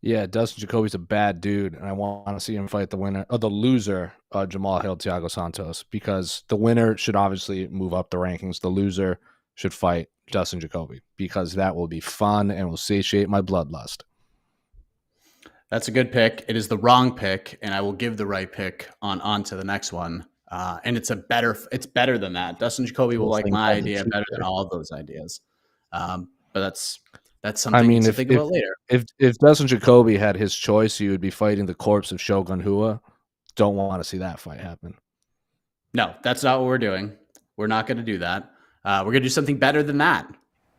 Yeah, Dustin Jacoby's a bad dude, and I want to see him fight the winner or the loser, Jamal Hill, Thiago Santos, because the winner should obviously move up the rankings. The loser should fight Dustin Jacoby, because that will be fun and will satiate my bloodlust. That's a good pick. It is the wrong pick, and I will give the right pick on to the next one. And it's better than that. Dustin Jacoby will like my idea better than all of those ideas. But that's something to think about later. If Dustin Jacoby had his choice, he would be fighting the corpse of Shogun Rua. Don't want to see that fight happen. No, that's not what we're doing. We're not going to do that. We're going to do something better than that.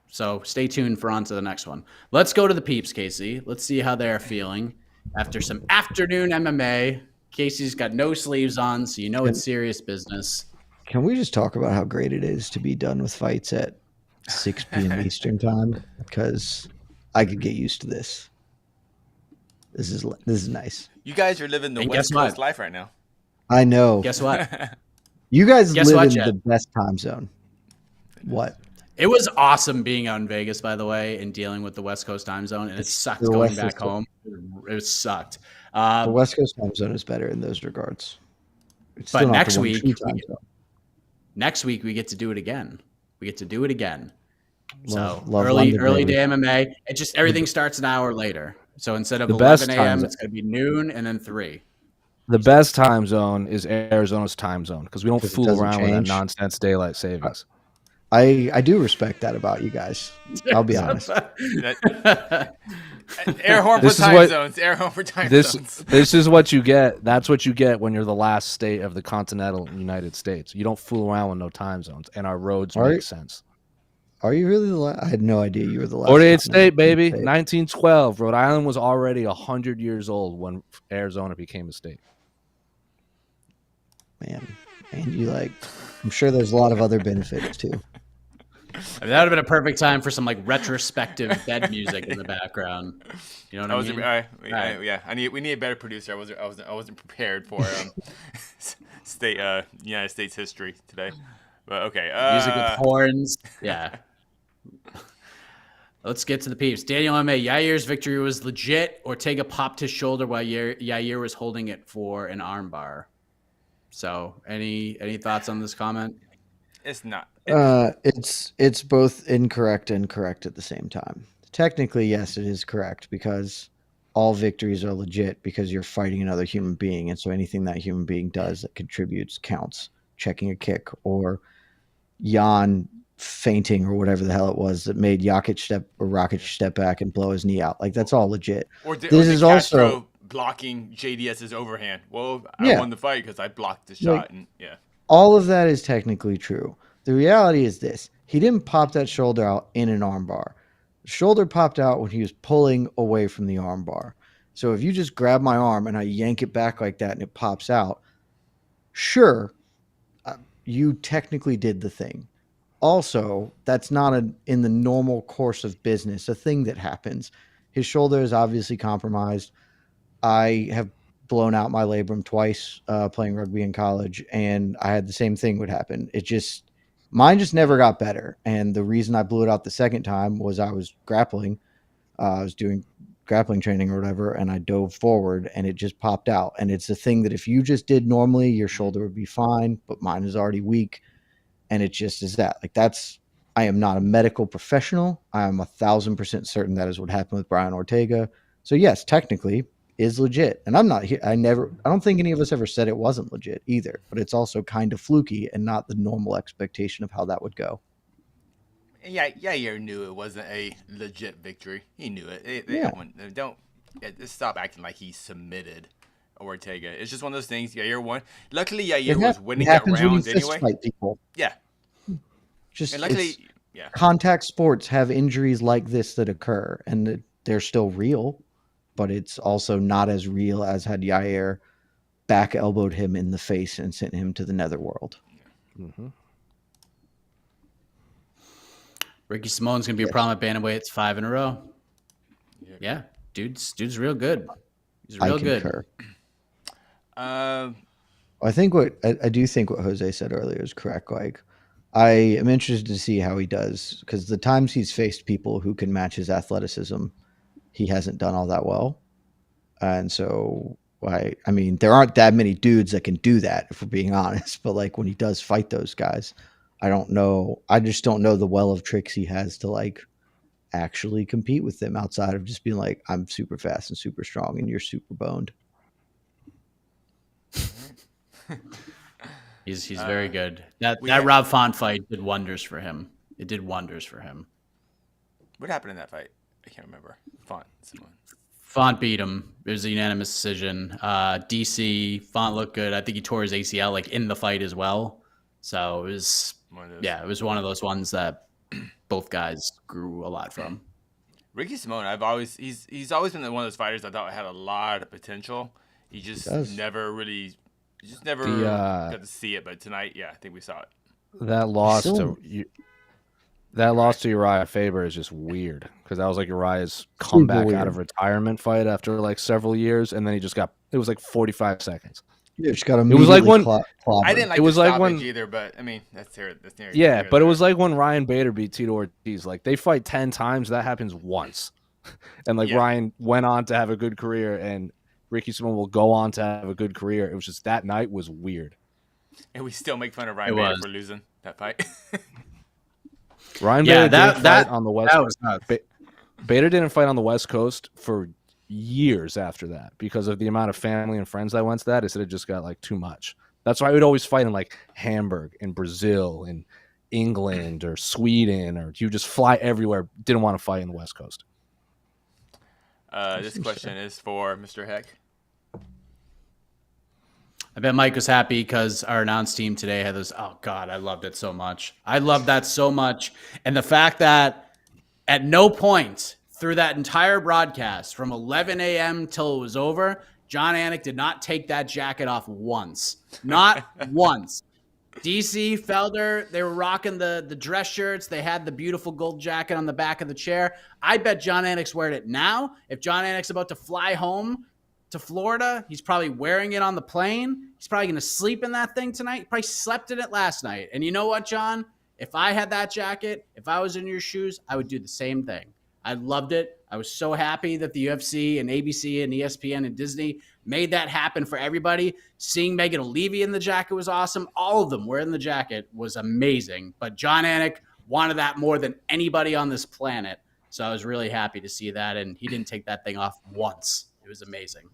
So stay tuned for on to the next one. Let's go to the peeps, Casey. Let's see how they're feeling after some afternoon MMA. Casey's got no sleeves on, so you know it's serious business. Can we just talk about how great it is to be done with fights at 6 p.m. Eastern time? Because I could get used to this. This is nice. You guys are living the West Coast life right now. I know. Guess what? You guys live in the best time zone. What? It was awesome being out in Vegas, by the way, and dealing with the West Coast time zone, and it sucked going back home. It sucked. The West Coast time zone is better in those regards. But next week we get to do it again. So early day MMA. It just everything starts an hour later. So instead of 11 a.m., it's going to be noon and then 3. The best time zone is Arizona's time zone, because we don't fool around with that nonsense daylight savings. I do respect that about you guys. I'll be honest. Air horn for time zones. Air horn for time zones. This is what you get. That's what you get when you're the last state of the continental United States. You don't fool around with no time zones, and our roads make sense. Are you really the last? I had no idea you were the last. 48th state, baby. 1912. Rhode Island was already 100 years old when Arizona became a state. Man, and you I'm sure there's a lot of other benefits too. I mean, that would have been a perfect time for some retrospective bed music in the background. You know what I mean? Right. Yeah. We need a better producer. I wasn't prepared for United States history today. But okay. Music with horns. Yeah. Let's get to the peeps. Daniel M.A. Yair's victory was legit. Ortega popped his shoulder while Yair was holding it for an armbar. So, any thoughts on this comment? It's not. It's both incorrect and correct at the same time. Technically, yes, it is correct, because all victories are legit because you're fighting another human being, and so anything that human being does that contributes counts. Checking a kick, or Jan fainting, or whatever the hell it was that made Rakic step back and blow his knee out. That's all legit. This is also blocking JDS's overhand. Well, I won the fight because I blocked the shot. All of that is technically true. The reality is this: he didn't pop that shoulder out in an armbar. Shoulder popped out when he was pulling away from the arm bar. So if you just grab my arm and I yank it back like that and it pops out, sure, you technically did the thing. Also, that's not in the normal course of business, a thing that happens. His shoulder is obviously compromised. I have blown out my labrum twice playing rugby in college, and I had the same thing would happen. Mine just never got better. And the reason I blew it out the second time was I was grappling. I was doing grappling training or whatever, and I dove forward and it just popped out. And it's a thing that if you just did normally, your shoulder would be fine, but mine is already weak. And it just is that. I am not a medical professional. I am 1,000% certain that is what happened with Brian Ortega. So yes, technically is legit. And I'm not here. I don't think any of us ever said it wasn't legit either, but it's also kind of fluky and not the normal expectation of how that would go. Yeah, Yair knew it wasn't a legit victory. He knew it. Just stop acting like he submitted Ortega. It's just one of those things. Yair won. Luckily, Yair was winning that round anyway. Fight people. Yeah. Just and luckily, contact sports have injuries like this that occur, and they're still real, but it's also not as real as had Yair back elbowed him in the face and sent him to the netherworld. Mm-hmm. Ricky Simone's gonna be a problem at bantamweight. It's 5 in a row. Yeah, dude's real good. He's real good. I do think what Jose said earlier is correct. Like, I am interested to see how he does, because the times he's faced people who can match his athleticism, he hasn't done all that well. And so, I mean, there aren't that many dudes that can do that, if we're being honest. But like when he does fight those guys, I don't know. I just don't know the well of tricks he has to like actually compete with them outside of just being like, I'm super fast and super strong and you're super boned. He's very good. That Rob Font fight did wonders for him. It did wonders for him. What happened in that fight? I can't remember. Font beat him. It was a unanimous decision. DC Font looked good. I think he tore his ACL like in the fight as well. So it was it was one of those ones that both guys grew a lot from. Ricky Simone, he's always been one of those fighters I thought had a lot of potential. He just never got to see it. But tonight, I think we saw it. That loss to Uriah Faber is just weird, because that was like Uriah's comeback out of retirement fight after like several years, and then he just it was like 45 seconds. Yeah, just got it was like when I didn't like it was like when either, but I mean that's near. Yeah, but it was like when Ryan Bader beat Tito Ortiz. Like they fight 10 times, that happens once, and like Ryan went on to have a good career, and Ricky Simone will go on to have a good career. It was just that night was weird, and we still make fun of Ryan Bader for losing that fight. Ryan Bader didn't fight on the West Coast. Bader didn't fight on the West Coast for years after that because of the amount of family and friends that went to that. It said it just got like too much. That's why I would always fight in like Hamburg and Brazil and England or Sweden, or you just fly everywhere. Didn't want to fight in the West Coast. This question is for Mr. Heck. I bet Mike was happy because our announce team today had this. Oh, God, I loved it so much. I loved that so much. And the fact that at no point through that entire broadcast from 11 a.m. till it was over, John Anik did not take that jacket off once. Not once. DC, Felder, they were rocking the dress shirts. They had the beautiful gold jacket on the back of the chair. I bet John Anik's wearing it now. If John Anik's about to fly home to Florida, he's probably wearing it on the plane. He's probably going to sleep in that thing tonight. He probably slept in it last night. And you know what, John? If I had that jacket, if I was in your shoes, I would do the same thing. I loved it. I was so happy that the UFC and ABC and ESPN and Disney made that happen for everybody. Seeing Megan O'Leary in the jacket was awesome. All of them wearing the jacket was amazing. But John Anik wanted that more than anybody on this planet. So I was really happy to see that. And he didn't take that thing off once. It was amazing.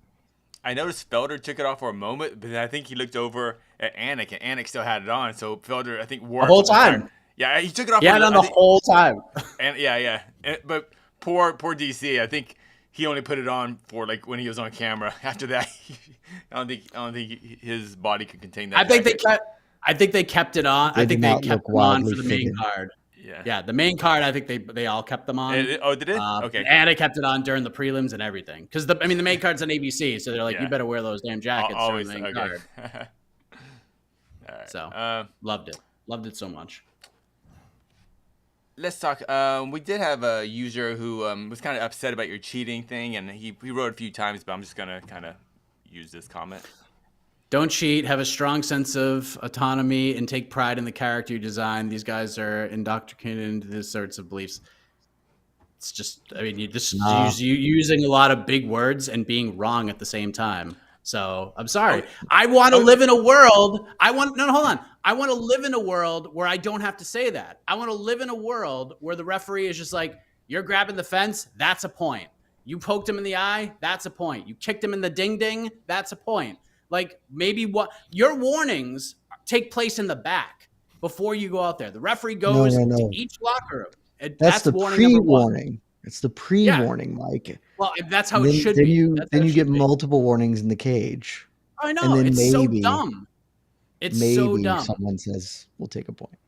I noticed Felder took it off for a moment, but I think he looked over at Anik, and Anik still had it on. So Felder, I think, wore the whole time. Yeah, he took it off. Yeah, on the whole time. And but poor DC. I think he only put it on for like when he was on camera. After that, I don't think his body could contain that. I think they kept it on. I think they kept it on for the main card. Yeah, the main card, I think they all kept them on. Did it? Okay. And they kept it on during the prelims and everything. Because the main card's on ABC, so they're like, you better wear those damn jackets Always during the main card. All right. So loved it so much. Let's talk. We did have a user who was kind of upset about your cheating thing, and he wrote a few times, but I'm just gonna kind of use this comment. Don't cheat. Have a strong sense of autonomy and take pride in the character you design. These guys are indoctrinated into these sorts of beliefs. It's just, I mean, you're using a lot of big words and being wrong at the same time. So I'm sorry. I want to live in a world. Hold on. I want to live in a world where I don't have to say that. I want to live in a world where the referee is just like, you're grabbing the fence. That's a point. You poked him in the eye. That's a point. You kicked him in the ding ding. That's a point. Like maybe what your warnings take place in the back before you go out there. The referee goes to each locker room. That's the pre-warning. It's the pre-warning, Mike. Well, that's how it should be. Then you get multiple warnings in the cage. I know. And then it's so dumb. It's so dumb. Someone says, we'll take a point.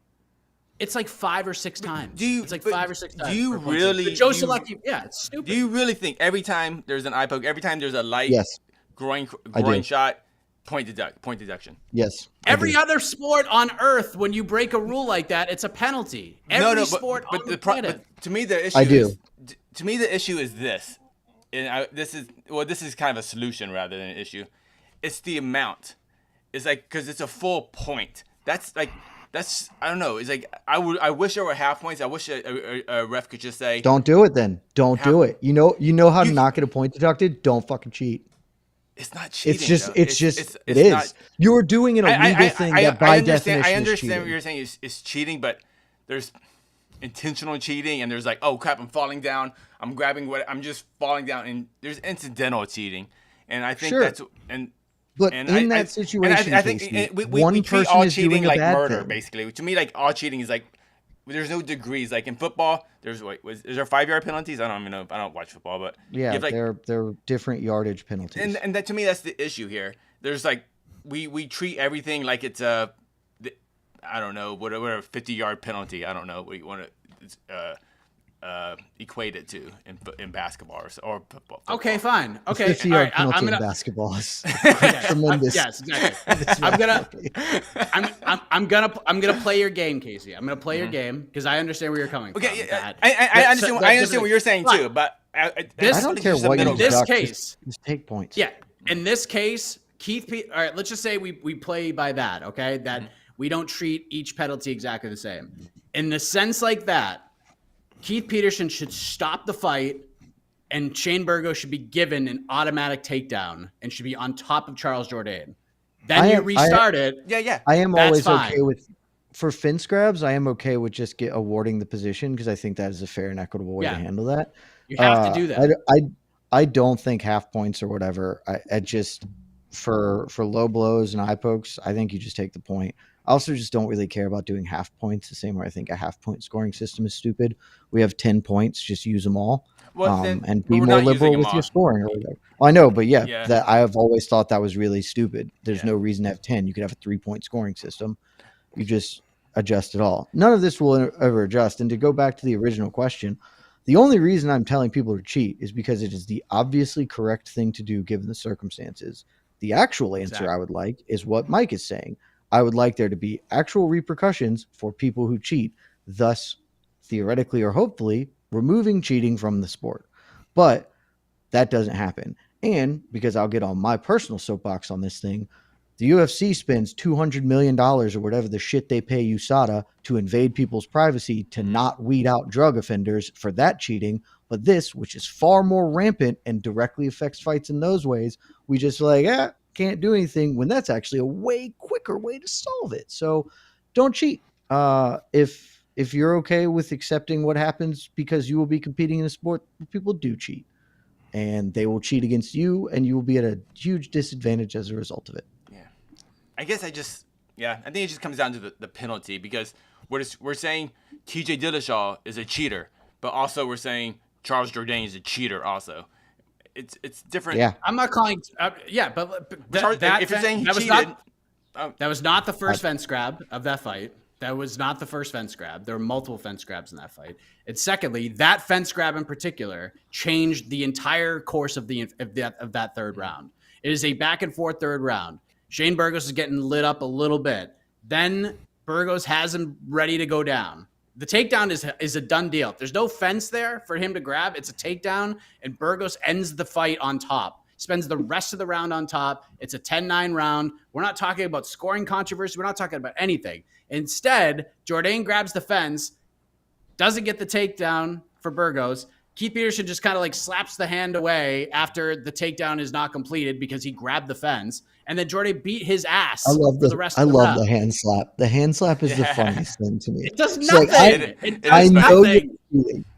It's like 5 or 6 times. It's like 5 or 6 times. Do you really? Joe Selecki, it's stupid. Do you really think every time there's an eye poke, every time there's a light groin shot, point deduction? Yes. Every other sport on earth, when you break a rule like that, it's a penalty. Sport on the planet. But to me, the issue to me, the issue is this. And this is kind of a solution rather than an issue. It's the amount. It's like, because it's a full point. That's I don't know. It's like I wish there were half points. I wish a ref could just say, don't do it then. Don't do it. You know how to not get a point deducted? Don't fucking cheat. It's not cheating. It is. You're doing an illegal thing that by definition I understand is cheating. what you're saying is cheating, but there's intentional cheating, and there's like, oh crap, I'm falling down. I'm just falling down, and there's incidental cheating, and I think that's But in that situation, I think we treat all cheating like murder, basically. To me, like all cheating is like there's no degrees. Like in football, is there 5-yard penalties? I don't even know. I don't watch football, but yeah, they're different yardage penalties. And that to me, that's the issue here. There's like we treat everything like it's I don't know, whatever 50-yard penalty. I don't know what you want to equate it to in basketball or football. Okay, fine. Okay, 50-yard penalty in basketball is tremendous. Yes, exactly. I'm gonna play your game, Casey. I'm gonna play your game because I understand where you're coming from. Okay, I understand what you're saying too, but I don't care what you this case. Just take points. Yeah, in this case, all right, let's just say we play by that. Okay, that we don't treat each penalty exactly the same. In the sense like that, Keith Peterson should stop the fight, and Shane Burgos should be given an automatic takedown and should be on top of Charles Jourdain. Then you restart it. Yeah. I am always okay with, for fence grabs, I am okay with just awarding the position because I think that is a fair and equitable way to handle that. You have to do that. I don't think half points or whatever. I just for low blows and eye pokes, I think you just take the point. I also just don't really care about doing half points the same way I think a half point scoring system is stupid. We have 10 points, just use them all. And be more liberal with your scoring or whatever. Well, I know, but that I have always thought that was really stupid. There's no reason to have 10. You could have a 3-point scoring system. You just adjust it all. None of this will ever adjust. And to go back to the original question, the only reason I'm telling people to cheat is because it is the obviously correct thing to do given the circumstances. The actual answer I would like is what Mike is saying. I would like there to be actual repercussions for people who cheat, thus theoretically or hopefully removing cheating from the sport. But that doesn't happen. And because I'll get on my personal soapbox on this thing, the UFC spends $200 million or whatever the shit they pay USADA to invade people's privacy to not weed out drug offenders for that cheating. But this, which is far more rampant and directly affects fights in those ways, we just can't do anything when that's actually a way quicker way to solve it. So don't cheat. If you're okay with accepting what happens because you will be competing in a sport, people do cheat. And they will cheat against you, and you will be at a huge disadvantage as a result of it. Yeah. I guess I think it just comes down to the penalty because we're saying TJ Dillashaw is a cheater, but also we're saying Charles Jourdain is a cheater also. It's different. Yeah. I'm not calling. But if you're saying he cheated, that was not the first fence grab of that fight. That was not the first fence grab. There were multiple fence grabs in that fight. And secondly, that fence grab in particular changed the entire course of that third round. It is a back and forth third round. Shane Burgos is getting lit up a little bit. Then Burgos has him ready to go down. The takedown is a done deal. If there's no fence there for him to grab, it's a takedown, and Burgos ends the fight on top. Spends the rest of the round on top. It's a 10-9 round. We're not talking about scoring controversy. We're not talking about anything. Instead, Jourdain grabs the fence, doesn't get the takedown for Burgos. Keith Peterson just kind of like slaps the hand away after the takedown is not completed because he grabbed the fence. And then Jourdain beat his ass for the rest of the round. I love the hand slap. The hand slap is the funniest thing to me. It does nothing.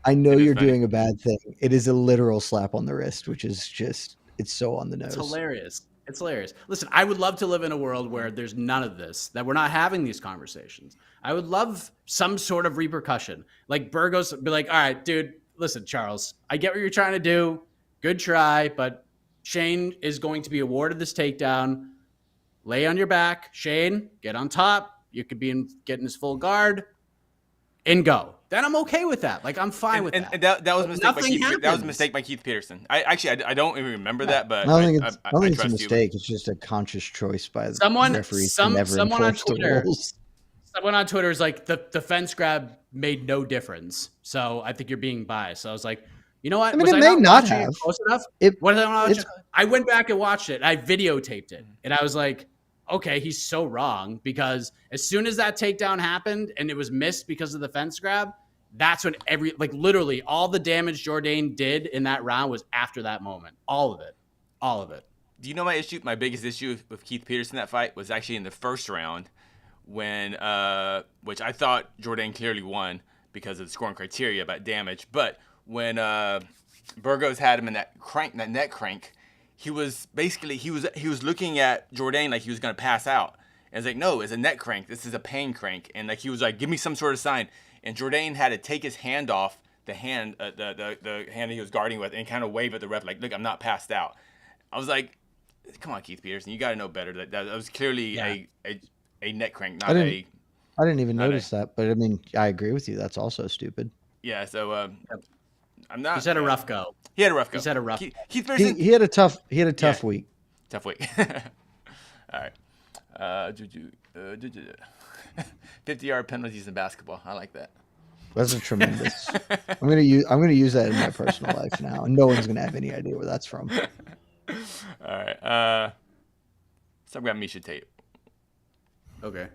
I know you're doing a bad thing. It is a literal slap on the wrist, which is just, it's so on the nose. It's hilarious. It's hilarious. Listen, I would love to live in a world where there's none of this, that we're not having these conversations. I would love some sort of repercussion. Like Burgos would be like, all right, dude, listen, Charles, I get what you're trying to do. Good try, but Shane is going to be awarded this takedown. Lay on your back. Shane, get on top. You could be getting his full guard and go. Then I'm okay with that. Like, I'm fine with that. And that was a mistake. That was a mistake by Keith Peterson. I don't even remember that, but I don't think it's a mistake. It's just a conscious choice by the referees to never enforce the rules. Someone on Twitter is like, the fence grab made no difference. So I think you're being biased. So I was like, you know what? I mean, it may not have. Close enough? I went back and watched it. I videotaped it. And I was like, okay, he's so wrong, because as soon as that takedown happened and it was missed because of the fence grab, that's when literally all the damage Jourdain did in that round was after that moment. All of it. Do you know my issue? My biggest issue with Keith Peterson in that fight was actually in the first round when, which I thought Jourdain clearly won because of the scoring criteria about damage. But when Burgos had him in that neck crank, he was looking at Jourdain like he was going to pass out. And it's like, no, it's a neck crank. This is a pain crank. And like he was like, give me some sort of sign. And Jourdain had to take his hand off the hand that he was guarding with and kind of wave at the ref like, look, I'm not passed out. I was like, come on, Keith Peterson, you got to know better. That was clearly a neck crank, not I didn't even notice that, but I mean, I agree with you. That's also stupid. Yeah, so I'm not. He's had a rough go. He had a rough go. Keith Peterson. He had a tough week. Tough week. All right. 50-yard penalties in basketball. I like that. That's a tremendous. I'm gonna use that in my personal life now, and no one's gonna have any idea where that's from. All right. So I'm going Miesha Tate. Okay.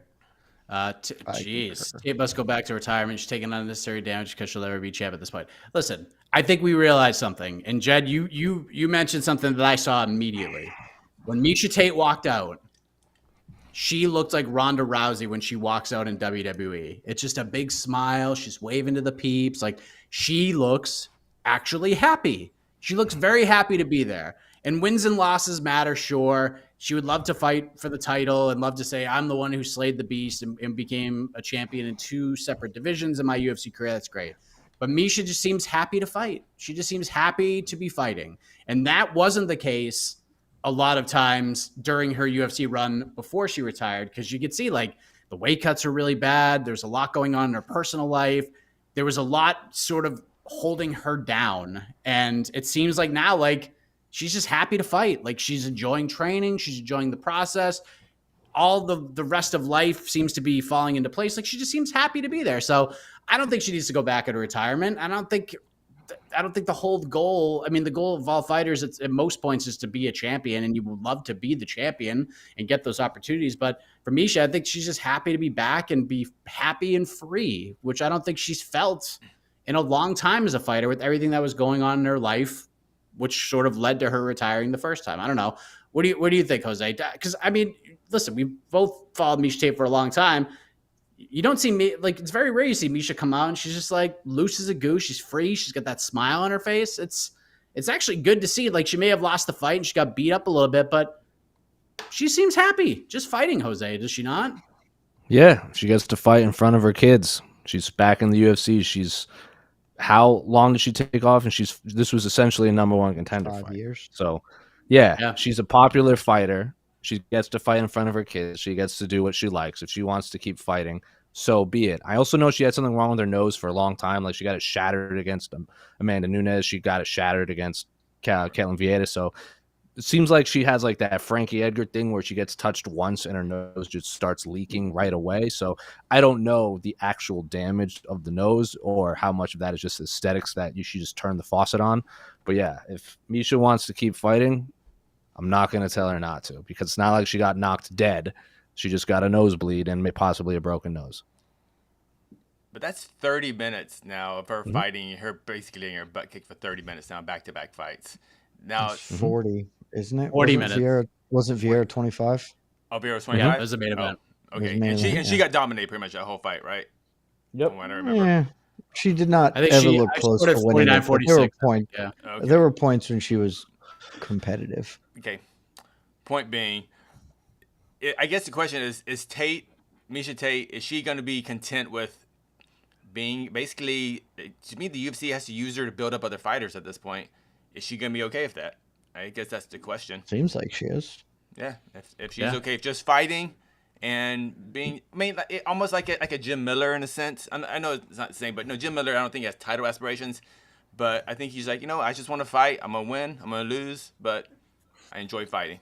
Tate must go back to retirement. She's taking unnecessary damage because she'll never be champ at this point. Listen, I think we realized something. And Jed, you mentioned something that I saw immediately. When Miesha Tate walked out, she looked like Ronda Rousey when she walks out in WWE. It's just a big smile. She's waving to the peeps. Like, she looks actually happy. She looks very happy to be there. And wins and losses matter, sure. She would love to fight for the title and love to say, I'm the one who slayed the beast and became a champion in 2 separate divisions in my UFC career. That's great. But Miesha just seems happy to fight. She just seems happy to be fighting. And that wasn't the case a lot of times during her UFC run before she retired, because you could see like the weight cuts are really bad. There's a lot going on in her personal life. There was a lot sort of holding her down. And it seems like now, like, she's just happy to fight. Like, she's enjoying training. She's enjoying the process. All the rest of life seems to be falling into place. Like, she just seems happy to be there. So I don't think she needs to go back into retirement. I don't think the whole goal, I mean, the goal of all fighters at most points is to be a champion, and you would love to be the champion and get those opportunities. But for Miesha, I think she's just happy to be back and be happy and free, which I don't think she's felt in a long time as a fighter with everything that was going on in her life, which sort of led to her retiring the first time. I don't know. What do you think, Jose? Because, I mean, listen, we've both followed Miesha Tate for a long time. You don't see me, like, it's very rare you see Miesha come out and she's just like loose as a goose. She's free. She's got that smile on her face. It's actually good to see. Like, she may have lost the fight and she got beat up a little bit, but she seems happy just fighting, Jose. Does she not? Yeah, she gets to fight in front of her kids. She's back in the UFC. How long did she take off? And this was essentially a number 1 contender 5 fight. years. So, yeah, she's a popular fighter. She gets to fight in front of her kids. She gets to do what she likes. If she wants to keep fighting, so be it. I also know she had something wrong with her nose for a long time. Like she got it shattered against Amanda Nunes. She got it shattered against Caitlin Vieira. So it seems like she has like that Frankie Edgar thing where she gets touched once and her nose just starts leaking right away. So I don't know the actual damage of the nose or how much of that is just aesthetics that you should just turn the faucet on. But yeah, if Miesha wants to keep fighting, I'm not going to tell her not to, because it's not like she got knocked dead. She just got a nosebleed and possibly a broken nose. But that's 30 minutes now of her fighting, her basically getting her butt kicked for 30 minutes now, back-to-back fights. Now It's 40, isn't it? 40 Wasn't minutes. Wasn't Vieira 25? Oh, Vieira was 25? Yeah, it was a main event. Okay, main and she event, she got dominated pretty much that whole fight, right? Yep. From what I remember. Yeah. She did not I think ever she look close scored to at winning it, but 49-46. Yeah. Okay. there were points when she was competitive. Okay. Point being, I guess the question is Miesha Tate, is she going to be content with being basically, to me, the UFC has to use her to build up other fighters at this point. Is she going to be okay with that? I guess that's the question. Seems like she is. Yeah. If she's okay with just fighting and being, I mean, almost like a Jim Miller in a sense. I know it's not the same, but no, Jim Miller, I don't think he has title aspirations. But I think he's like, I just want to fight. I'm going to win. I'm going to lose. But I enjoy fighting.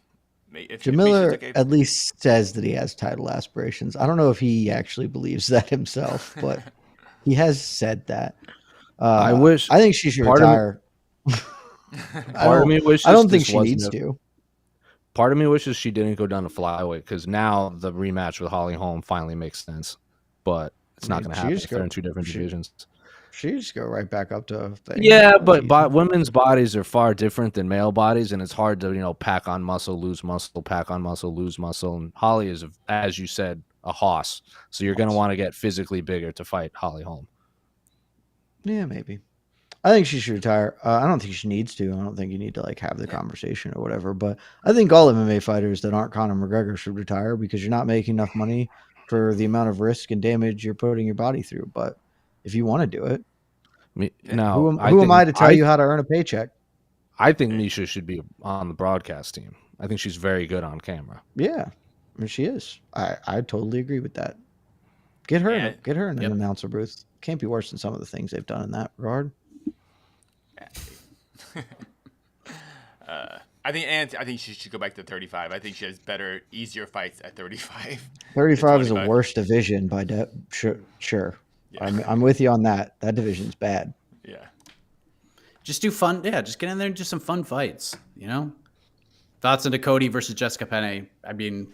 Jim Miller at least says that he has title aspirations. I don't know if he actually believes that himself, but he has said that. I think she should retire. Part of me wishes I don't think she needs to. Part of me wishes she didn't go down to flyweight, because now the rematch with Holly Holm finally makes sense. But it's not going to happen if they're in two different divisions. She just go right back up to yeah, but women's bodies are far different than male bodies, and it's hard to pack on muscle, lose muscle, pack on muscle, lose muscle. And Holly is, as you said, a hoss, so you're going to want to get physically bigger to fight Holly Holm. Yeah, maybe. I think she should retire. I don't think she needs to. I don't think you need to have the conversation or whatever. But I think all MMA fighters that aren't Conor McGregor should retire, because you're not making enough money for the amount of risk and damage you're putting your body through. But if you want to do it, now who am I to tell you how to earn a paycheck? I think Misha should be on the broadcast team. I think she's very good on camera. Yeah, I mean, she is. I totally agree with that. Get her in an announcer booth. Can't be worse than some of the things they've done in that regard. I think she should go back to 35. I think she has better, easier fights at 35. 35 is a worse division by sure. Yeah. I'm with you on that. That division's bad. Yeah. Just do fun. Yeah, just get in there and do some fun fights. Thoughts on Ducote versus Jessica Penne. I mean,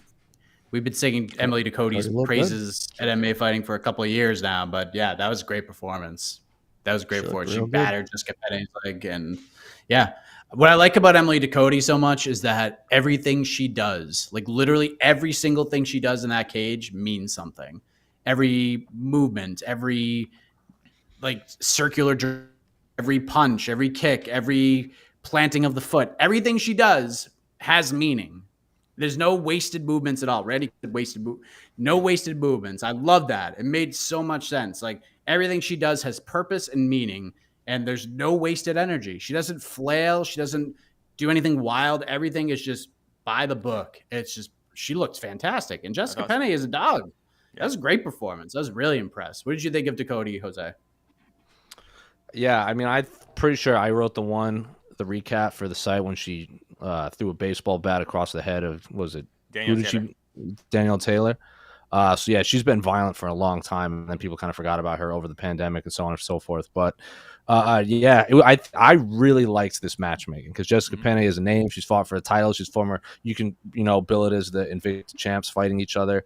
we've been singing Emily Ducote's praises at MMA fighting for a couple of years now, but yeah, that was a great performance. That was great for her. She battered Jessica Penne's leg, and yeah. What I like about Emily Ducote so much is that everything she does, literally every single thing she does in that cage, means something. Every movement, every circular, every punch, every kick, every planting of the foot, everything she does has meaning. There's no wasted movements at all. No wasted movements. I love that. It made so much sense. Everything she does has purpose and meaning, and there's no wasted energy. She doesn't flail. She doesn't do anything wild. Everything is just by the book. It's just, she looks fantastic. And Jessica Penne is a dog. That was a great performance. I was really impressed. What did you think of Ducote, Jose? Yeah, I mean, I'm pretty sure I wrote the recap for the site when she threw a baseball bat across the head of, Daniel Taylor. So yeah, she's been violent for a long time, and then people kind of forgot about her over the pandemic and so on and so forth. But I really liked this matchmaking, because Jessica Penne is a name. She's fought for a title. She's former. You can bill it as the Invicta champs fighting each other.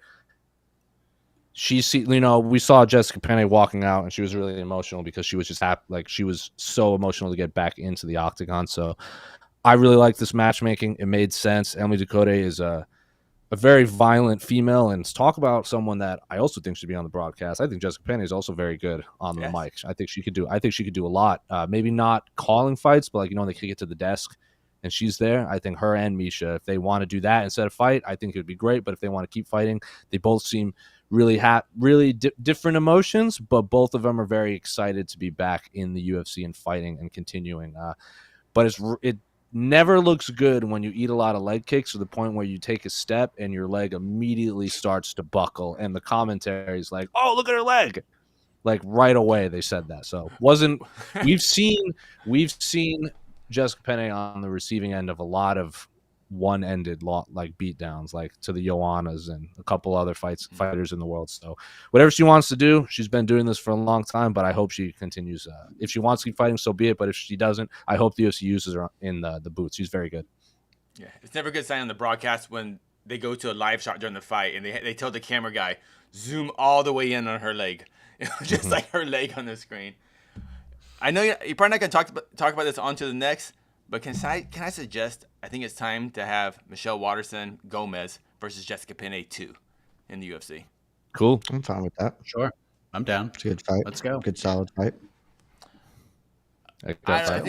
We saw Jessica Penne walking out, and she was really emotional because she was just happy. She was so emotional to get back into the octagon. So I really liked this matchmaking. It made sense. Emily Ducote is a very violent female, and talk about someone that I also think should be on the broadcast. I think Jessica Penne is also very good on the mic. I think she could do a lot. Maybe not calling fights, but they could get to the desk and she's there. I think her and Misha, if they want to do that instead of fight, I think it would be great. But if they want to keep fighting, they both seem really different emotions, but both of them are very excited to be back in the UFC and fighting and continuing. But never looks good when you eat a lot of leg kicks to the point where you take a step and your leg immediately starts to buckle. And the commentary is like, oh, look at her leg. Like right away they said that. So we've seen Jessica Penne on the receiving end of a lot of one-ended like beatdowns, like to the Joannas and a couple other fighters in the world. So whatever she wants to do, she's been doing this for a long time, but I hope she continues. If she wants to keep fighting, so be it. But if she doesn't, I hope the UFC uses her in the boots. She's very good. Yeah, it's never a good sign on the broadcast when they go to a live shot during the fight and they tell the camera guy, zoom all the way in on her leg. Just like her leg on the screen. I know you're probably not going to talk about this on to the next, but can I suggest, I think it's time to have Michelle Waterson Gomez versus Jessica Penne 2 in the UFC. Cool. I'm fine with that. Sure. I'm down. It's a good fight. Let's go. Good solid fight. I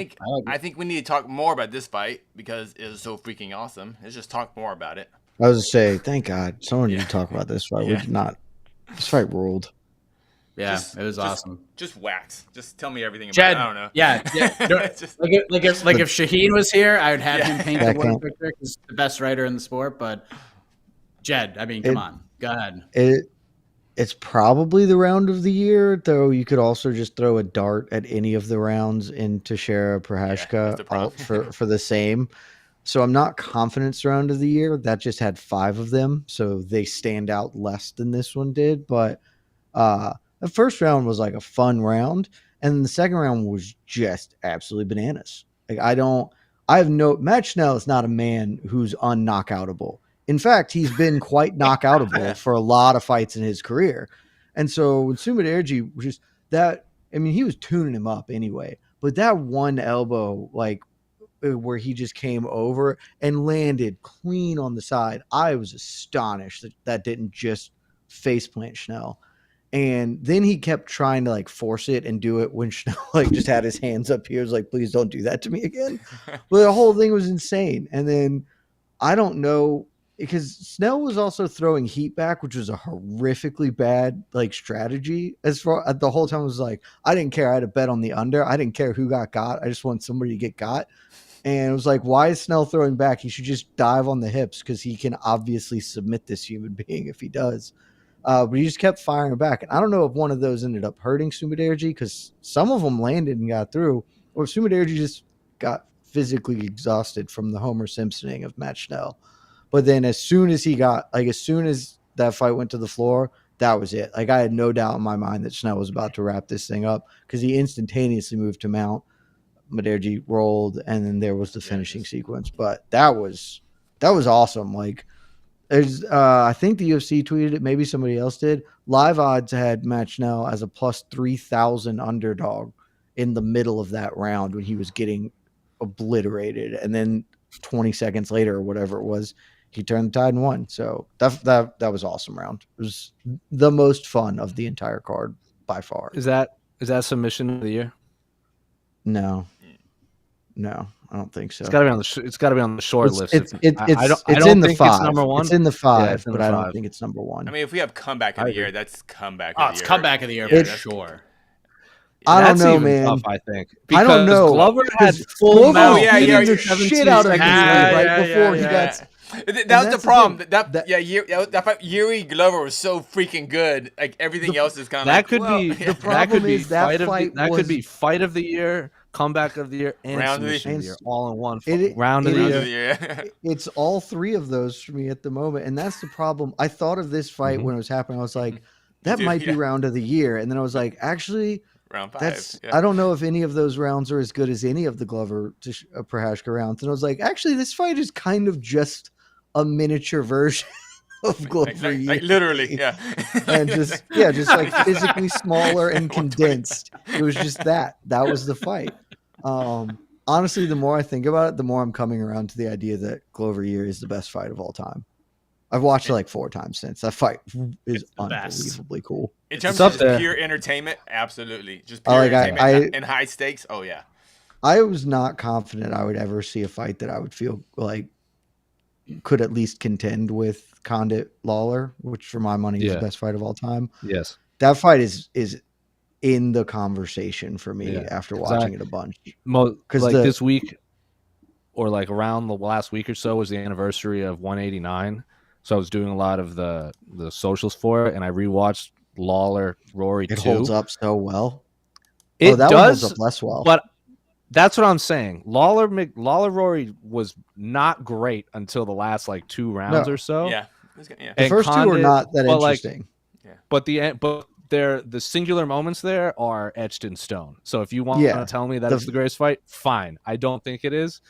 think we need to talk more about this fight because it was so freaking awesome. Let's just talk more about it. I was going to say, thank God, someone need to talk about this fight. We did not. This fight ruled. Yeah, it was awesome. Just wax. Just tell me everything about Jed, it. I don't know. Yeah. Like if Shaheen was here, I would have him paint the word picture because he's the best writer in the sport. But Jed, I mean, come on. Go ahead. It's probably the round of the year, though you could also just throw a dart at any of the rounds into Teixeira Prochazka for the same. So I'm not confident it's the round of the year. That just had 5 of them, so they stand out less than this one did. But the first round was like a fun round, and the second round was just absolutely bananas. Like Matt Schnell is not a man who's unknockoutable. In fact, he's been quite knockoutable for a lot of fights in his career. And so when Sumudaerji was just that, I mean, he was tuning him up anyway, but that one elbow, like where he just came over and landed clean on the side, I was astonished that didn't just faceplant Schnell. And then he kept trying to like force it and do it when Schnell like just had his hands up here. He was like, please don't do that to me again. But the whole thing was insane. And then I don't know, because Schnell was also throwing heat back, which was a horrifically bad like strategy. As far the whole time I was like, I didn't care. I had a bet on the under. I didn't care who got. I just want somebody to get got. And it was like, why is Schnell throwing back? He should just dive on the hips because he can obviously submit this human being if he does. But he just kept firing back. And I don't know if one of those ended up hurting Sumudaerji because some of them landed and got through, or if Sumudaerji just got physically exhausted from the Homer Simpsoning of Matt Schnell. But then as soon as that fight went to the floor, that was it. Like I had no doubt in my mind that Schnell was about to wrap this thing up because he instantaneously moved to mount. Sumudaerji rolled, and then there was the finishing sequence. But that was awesome. Like, I think the UFC tweeted it. Maybe somebody else did. Live Odds had Matt Schnell as a plus 3,000 underdog in the middle of that round when he was getting obliterated, and then 20 seconds later or whatever it was, he turned the tide and won. So that was an awesome round. It was the most fun of the entire card by far. Is that submission of the year? No, I don't think so. It's got to be on the short list. It's in the 5. It's number 1. It's in the 5, but I don't think it's number 1. I mean, if we have comeback of the year, that's comeback of the year. It's comeback of the year for sure. I don't know, even man. Tough, I think. I don't know. Glover had full mouth. beating the shit out of him before he got. That was the problem. That fight, Yuri Glover was so freaking good. Like everything else is kind of that could be the problem is that fight could be fight of the year, comeback of the year, and submission of the year all in one. Round of the year. It's all 3 of those for me at the moment, and that's the problem. I thought of this fight when it was happening. I was like, that might be round of the year, and then I was like, actually. Round 5. I don't know if any of those rounds are as good as any of the Glover to Prochazka rounds. And I was like, actually, this fight is kind of just a miniature version of Glover. Like literally, yeah. And just like physically smaller and condensed. It was just that. That was the fight. Honestly, the more I think about it, the more I'm coming around to the idea that Glover Year is the best fight of all time. I've watched it like 4 times since. That fight is unbelievably cool. In terms of just pure entertainment, absolutely. Just pure entertainment and high stakes. Oh, yeah. I was not confident I would ever see a fight that I would feel like could at least contend with Condit Lawler, which for my money is the best fight of all time. Yes. That fight is in the conversation for me after watching it a bunch. Because this week, or like around the last week or so was the anniversary of 189. So I was doing a lot of the socials for it, and I rewatched Lawler Rory It 2. holds up so well. It that does, one holds up less well. but that's what I'm saying. Lawler Rory was not great until the last like 2 rounds or so. Yeah. The And first 2 are not that interesting. But the singular moments there are etched in stone. So if you want to tell me that it's the greatest fight, fine. I don't think it is.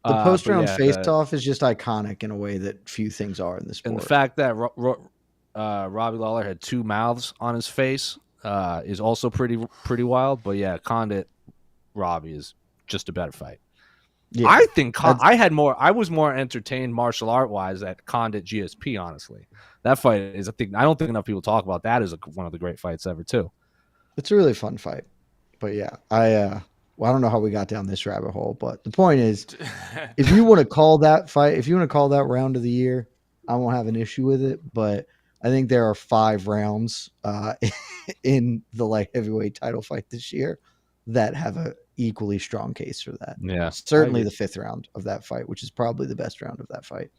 The post-round face-off is just iconic in a way that few things are in the sport. And the fact that Robbie Lawler had 2 mouths on his face is also pretty wild. But yeah, Condit Robbie is just a better fight. Yeah, I think I was more entertained martial art wise at Condit GSP. Honestly, that fight is I don't think enough people talk about that as one of the great fights ever too. It's a really fun fight. But yeah, I don't know how we got down this rabbit hole, but the point is, if you want to call that fight, if you want to call that round of the year, I won't have an issue with it. But I think there are 5 rounds in the light heavyweight title fight this year that have a equally strong case for that. Yeah, certainly the 5th round of that fight, which is probably the best round of that fight.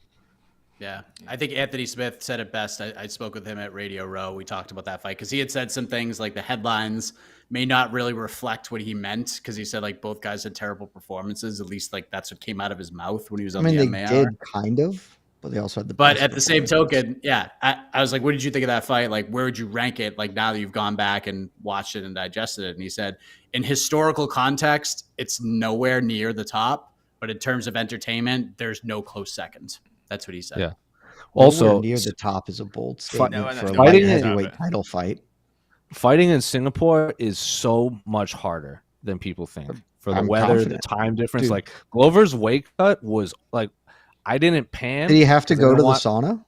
Yeah, I think Anthony Smith said it best. I spoke with him at Radio Row. We talked about that fight because he had said some things like the headlines may not really reflect what he meant, because he said like both guys had terrible performances. At least like that's what came out of his mouth when he was on the MAR. They did kind of, but they also had the. But at the same token, yeah, I was like, what did you think of that fight? Like, where would you rank it? Like now that you've gone back and watched it and digested it, and he said, in historical context, it's nowhere near the top, but in terms of entertainment, there's no close second. That's what he said. Yeah. Also, near the top is a bold statement for a fighting heavyweight title fight. Fighting in Singapore is so much harder than people think. For the weather, the time difference. Dude. Like Glover's weight cut was like, I didn't pan. Did he have to go to the sauna?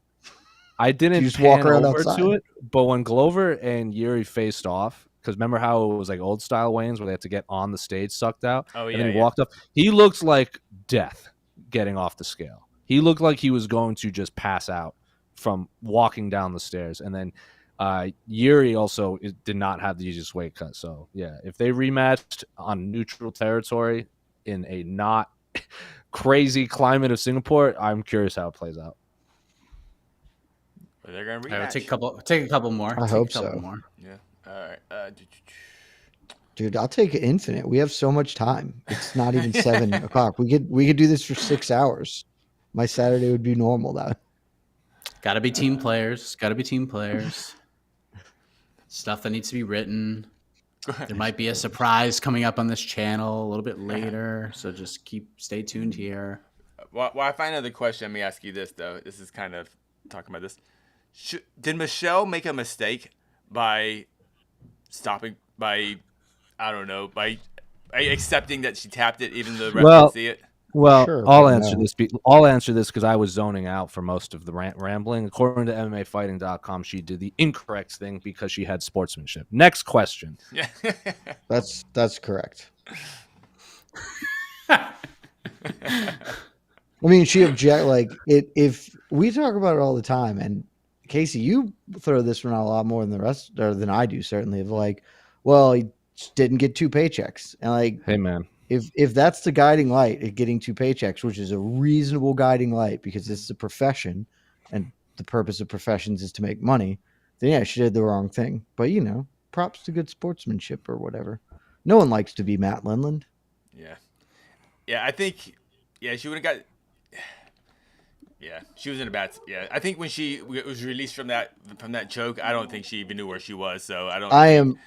I didn't just pan walk around over outside? to it. But when Glover and Yuri faced off, because remember how it was like old style weigh-ins where they had to get on the stage sucked out? Oh, yeah. And then he walked up. He looked like death getting off the scale. He looked like he was going to just pass out from walking down the stairs. And then Yuri also did not have the easiest weight cut. So, yeah, if they rematched on neutral territory in a not crazy climate of Singapore, I'm curious how it plays out. But they're going to rematch. Take a couple more. I hope so. More. Yeah. All right. Dude, I'll take it infinite. We have so much time. It's not even 7 o'clock. We could do this for 6 hours. My Saturday would be normal now. Got to be team players. Stuff that needs to be written. There might be a surprise coming up on this channel a little bit later, so just stay tuned here. Well, I find another question. Let me ask you this though. This is kind of talking about this. Did Michelle make a mistake by stopping? By accepting that she tapped it, even though the ref didn't see it? Well, sure, I'll answer this because I was zoning out for most of the rambling. According to MMAfighting.com, she did the incorrect thing because she had sportsmanship. Next question. Yeah, that's correct. I mean, she if we talk about it all the time, and Casey, you throw this one out a lot more than the rest, or than I do, certainly. Of like, well, he didn't get 2 paychecks, and like, hey man. If that's the guiding light at getting 2 paychecks, which is a reasonable guiding light because this is a profession and the purpose of professions is to make money, then yeah, she did the wrong thing. But props to good sportsmanship or whatever. No one likes to be Matt Lindland. Yeah, I think she would have got. Yeah, she was in a bad. Yeah, I think when she was released from that choke, I don't think she even knew where she was. So I don't.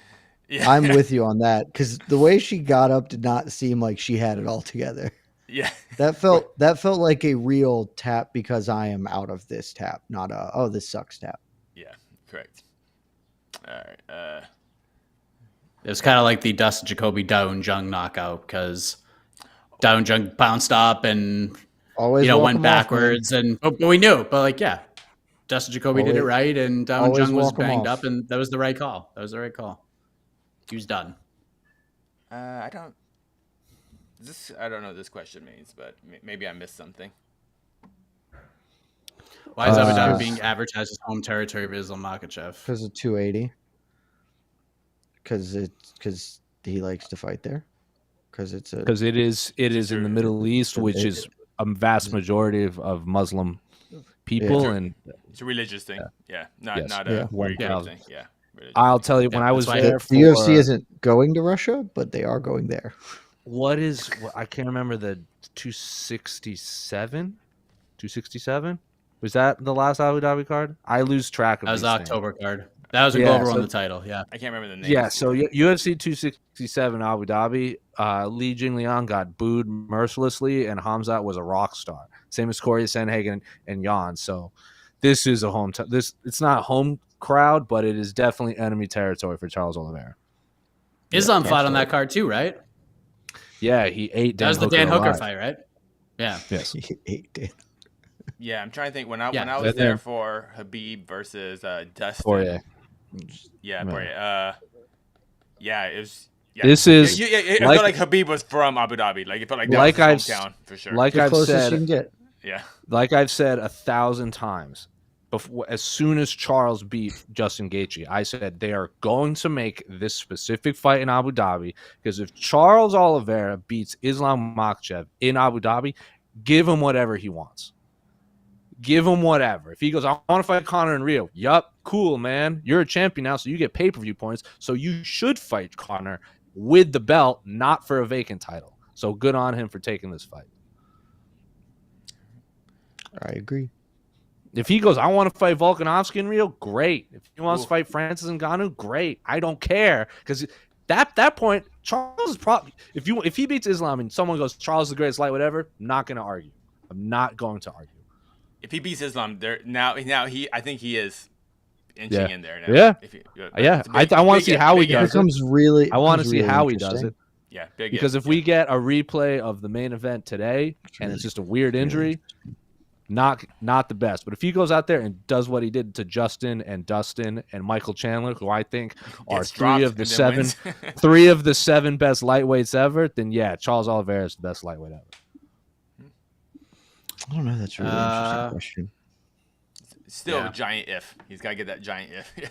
Yeah. I'm with you on that because the way she got up did not seem like she had it all together. Yeah, that felt like a real tap because I am out of this tap, not this sucks tap. Yeah, correct. All right. It was kind of like the Dustin Jacoby Daun Jung knockout because Daun Jung bounced up and always went backwards but we knew. But like Dustin Jacoby did it right and Daun Jung was banged up and that was the right call. He was done. I don't know what this question means, but maybe I missed something. Why is Abu Dhabi being advertised as home territory of Islam Makhachev? Because of 280. Because he likes to fight there. Because it is in the Middle East, which is a vast majority of Muslim people, and It's a religious thing. Yeah, Yes. not Yeah. a where you Yeah. thing. Yeah. Religious I'll thing. tell you, when I was that's why there, The UFC isn't going to Russia, but they are going there. I can't remember the 267. Was that the last Abu Dhabi card? I lose track of That was these the things. October card. That was when Yeah, Glover won so- the title. Yeah. I can't remember the name. Yeah, so UFC 267 Abu Dhabi, Li Jingliang got booed mercilessly, and Hamzat was a rock star. Same as Corey Sanhagen and Jan. So this is a home. It's not home crowd, but it is definitely enemy territory for Charles Oliveira. Islam fought on that card too, right? Yeah, he ate. That was the Dan Hooker alive. fight, right? Yeah. Yes. He ate it. Yeah, I'm trying to think when I Yeah, was but there then- for Habib versus Dustin. Poirier. Yeah, Yeah. Poirier. Yeah, it was. Yeah. This is it like- felt like Habib was from Abu Dhabi. Like it felt like that Like was I've his hometown for sure. like The I've closest said. you can get. yeah, Like I've said 1,000 times, before, as soon as Charles beat Justin Gaethje, I said they are going to make this specific fight in Abu Dhabi, because if Charles Oliveira beats Islam Makhachev in Abu Dhabi, give him whatever he wants. Give him whatever. If he goes, I want to fight Conor in Rio. Yup, cool, man. You're a champion now, so you get pay-per-view points. So you should fight Conor with the belt, not for a vacant title. So good on him for taking this fight. I agree. If he goes, I want to fight Volkanovski in Rio, great. If he wants Ooh. to fight Francis Ngannou, great. I don't care, because that point, Charles is probably if he beats Islam and someone goes, Charles is the greatest lightweight ever, I'm not going to argue. I'm not going to argue. if he beats Islam, there now I think he is inching Yeah. in there now. Yeah. If he, Yeah, it's a big- I want big to see if, how he big if. It does it. becomes really. I want to becomes see really how he does interesting. it, Yeah, big because if we get a replay of the main event today and it's just a weird injury, not the best. But if he goes out there and does what he did to Justin and Dustin and Michael Chandler, who I think are Gets three dropped of the and then seven wins. 3 of the 7 best lightweights ever, then yeah, Charles Oliveira is the best lightweight ever. I don't know. That's a really interesting question. Still Yeah. a giant if. He's got to get that giant if. Yeah.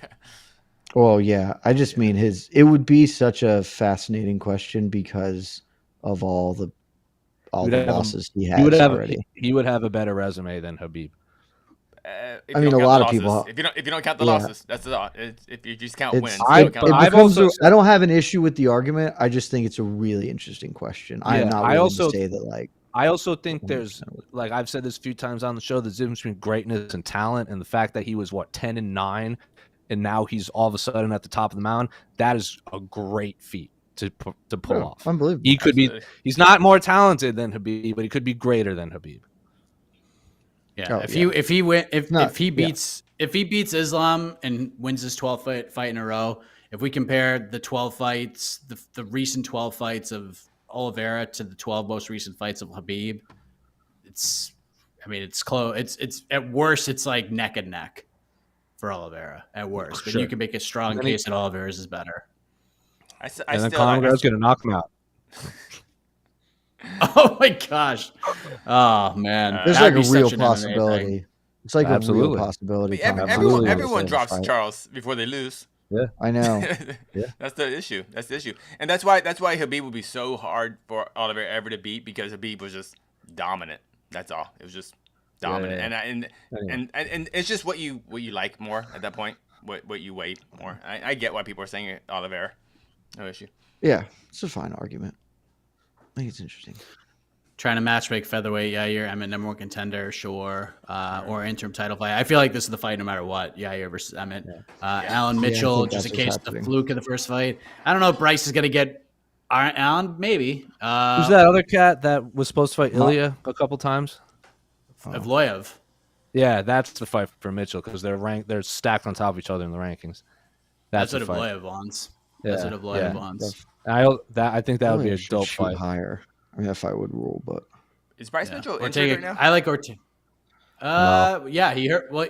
Well, yeah. I just mean it would be such a fascinating question because of all the Would have- losses he He has would have already. he would have a better resume than Habib. If I you mean, don't a count lot the of people- losses. If you don't count the Yeah. losses, that's all. If you just count wins, It's, you I- don't it, count it the I've becomes. also I don't have an issue with the argument. I just think it's a really interesting question. I am Yeah, not I willing also- to say that like. I also think there's 100% like I've said this a few times on the show, the difference between greatness and talent, and the fact that he was 10-9, and now he's all of a sudden at the top of the mountain. That is a great feat to pull off. Unbelievable. He could be. Absolutely. He's not more talented than Habib, but he could be greater than Habib. Yeah. Oh, if yeah. he beats Islam and wins his 12th fight in a row, if we compare the 12 fights, the recent 12 fights of Oliveira to the 12 most recent fights of Habib, it's close. It's at worst, it's like neck and neck for Oliveira at worst. But Sure. you can make a strong And he- case that Oliveira's is better. I And then still Conor like, McGregor's going to knock him out. Oh my gosh! Oh man, There's That'd like be a real such an MMA thing. possibility. It's like a Absolutely. real possibility. everyone, Conor Absolutely. McGregor everyone wins drops the fight. Charles before they lose. I know. Yeah. That's the issue. And that's why Habib would be so hard for Oliver ever to beat, because Habib was just dominant. That's all. It was just dominant. Yeah. And it's just what you like more at that point. What you weight more. I get why people are saying it, Oliveira. No issue. Yeah, it's a fine argument. I think it's interesting. Trying to match make featherweight, Yair Emmett, number one contender, sure, or interim title fight. I feel like this is the fight no matter what. Yair versus Emmett. Alan Mitchell, think just in that's case what's the happening. fluke of the first fight. I don't know if Bryce is going to get Alan, maybe. Who's that other cat that was supposed to fight Ilya a couple times? Evloev. Yeah, that's the fight for Mitchell, because they're stacked on top of each other in the rankings. That's the what fight. Evloev wants. That's what Evloev wants. I think that would be Really a should dope shoot fight. higher. I mean, that fight would rule, but Is Bryce Yeah. Mitchell injured Ortega, right now? I like Ortega. Yeah, he hurt. Well,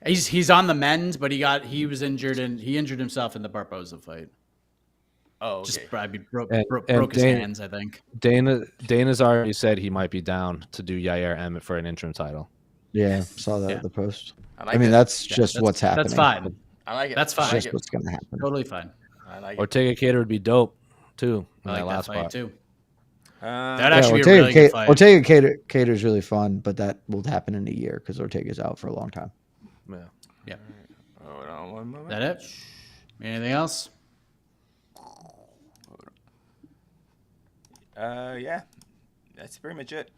he's on the mend, but he was injured, and he injured himself in the Barboza fight. Oh, okay. Just probably broke And his Dana- hands, I think. Dana's already said he might be down to do Yair Emmett for an interim title. yeah, saw that Yeah. at the post. I like I mean, it. that's Yeah, just what's happening. That's fine. I like it. That's I fine. like That's it. what's going to happen. Totally fine. I like it. Ortega Cater would be dope too in I that like that last fight spot. too. That'd actually be a really good fight. Ortega Cater is really fun, but that will happen in a year because Ortega's out for a long time. Yeah. Hold on one moment. That it? Anything else? Yeah, that's pretty much it.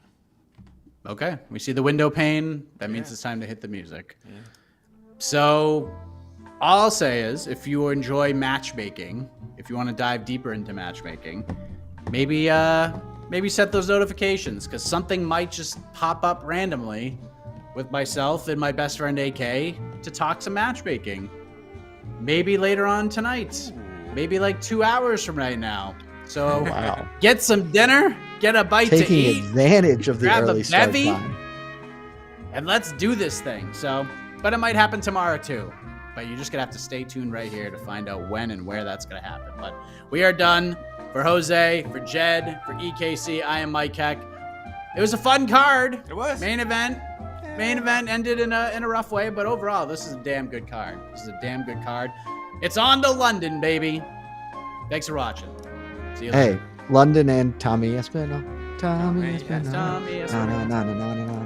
Okay, we see the window pane. That means it's time to hit the music. Yeah. So, all I'll say is, if you enjoy matchmaking, if you want to dive deeper into matchmaking, maybe set those notifications, because something might just pop up randomly with myself and my best friend AK to talk some matchmaking. Maybe later on tonight. Maybe like 2 hours from right now. So get some dinner, get a bite to eat. Taking advantage of the early start time. And let's do this thing. So, but it might happen tomorrow too. But you're just going to have to stay tuned right here to find out when and where that's going to happen. But we are done. For Jose, for Jed, for EKC, I am Mike Heck. It was a fun card. It was. Main event ended in a rough way, but overall, this is a damn good card. It's on to London, baby. Thanks for watching. See you later. Hey, London and Tommy Espinal. Tommy Tommy Espinal. Espinal.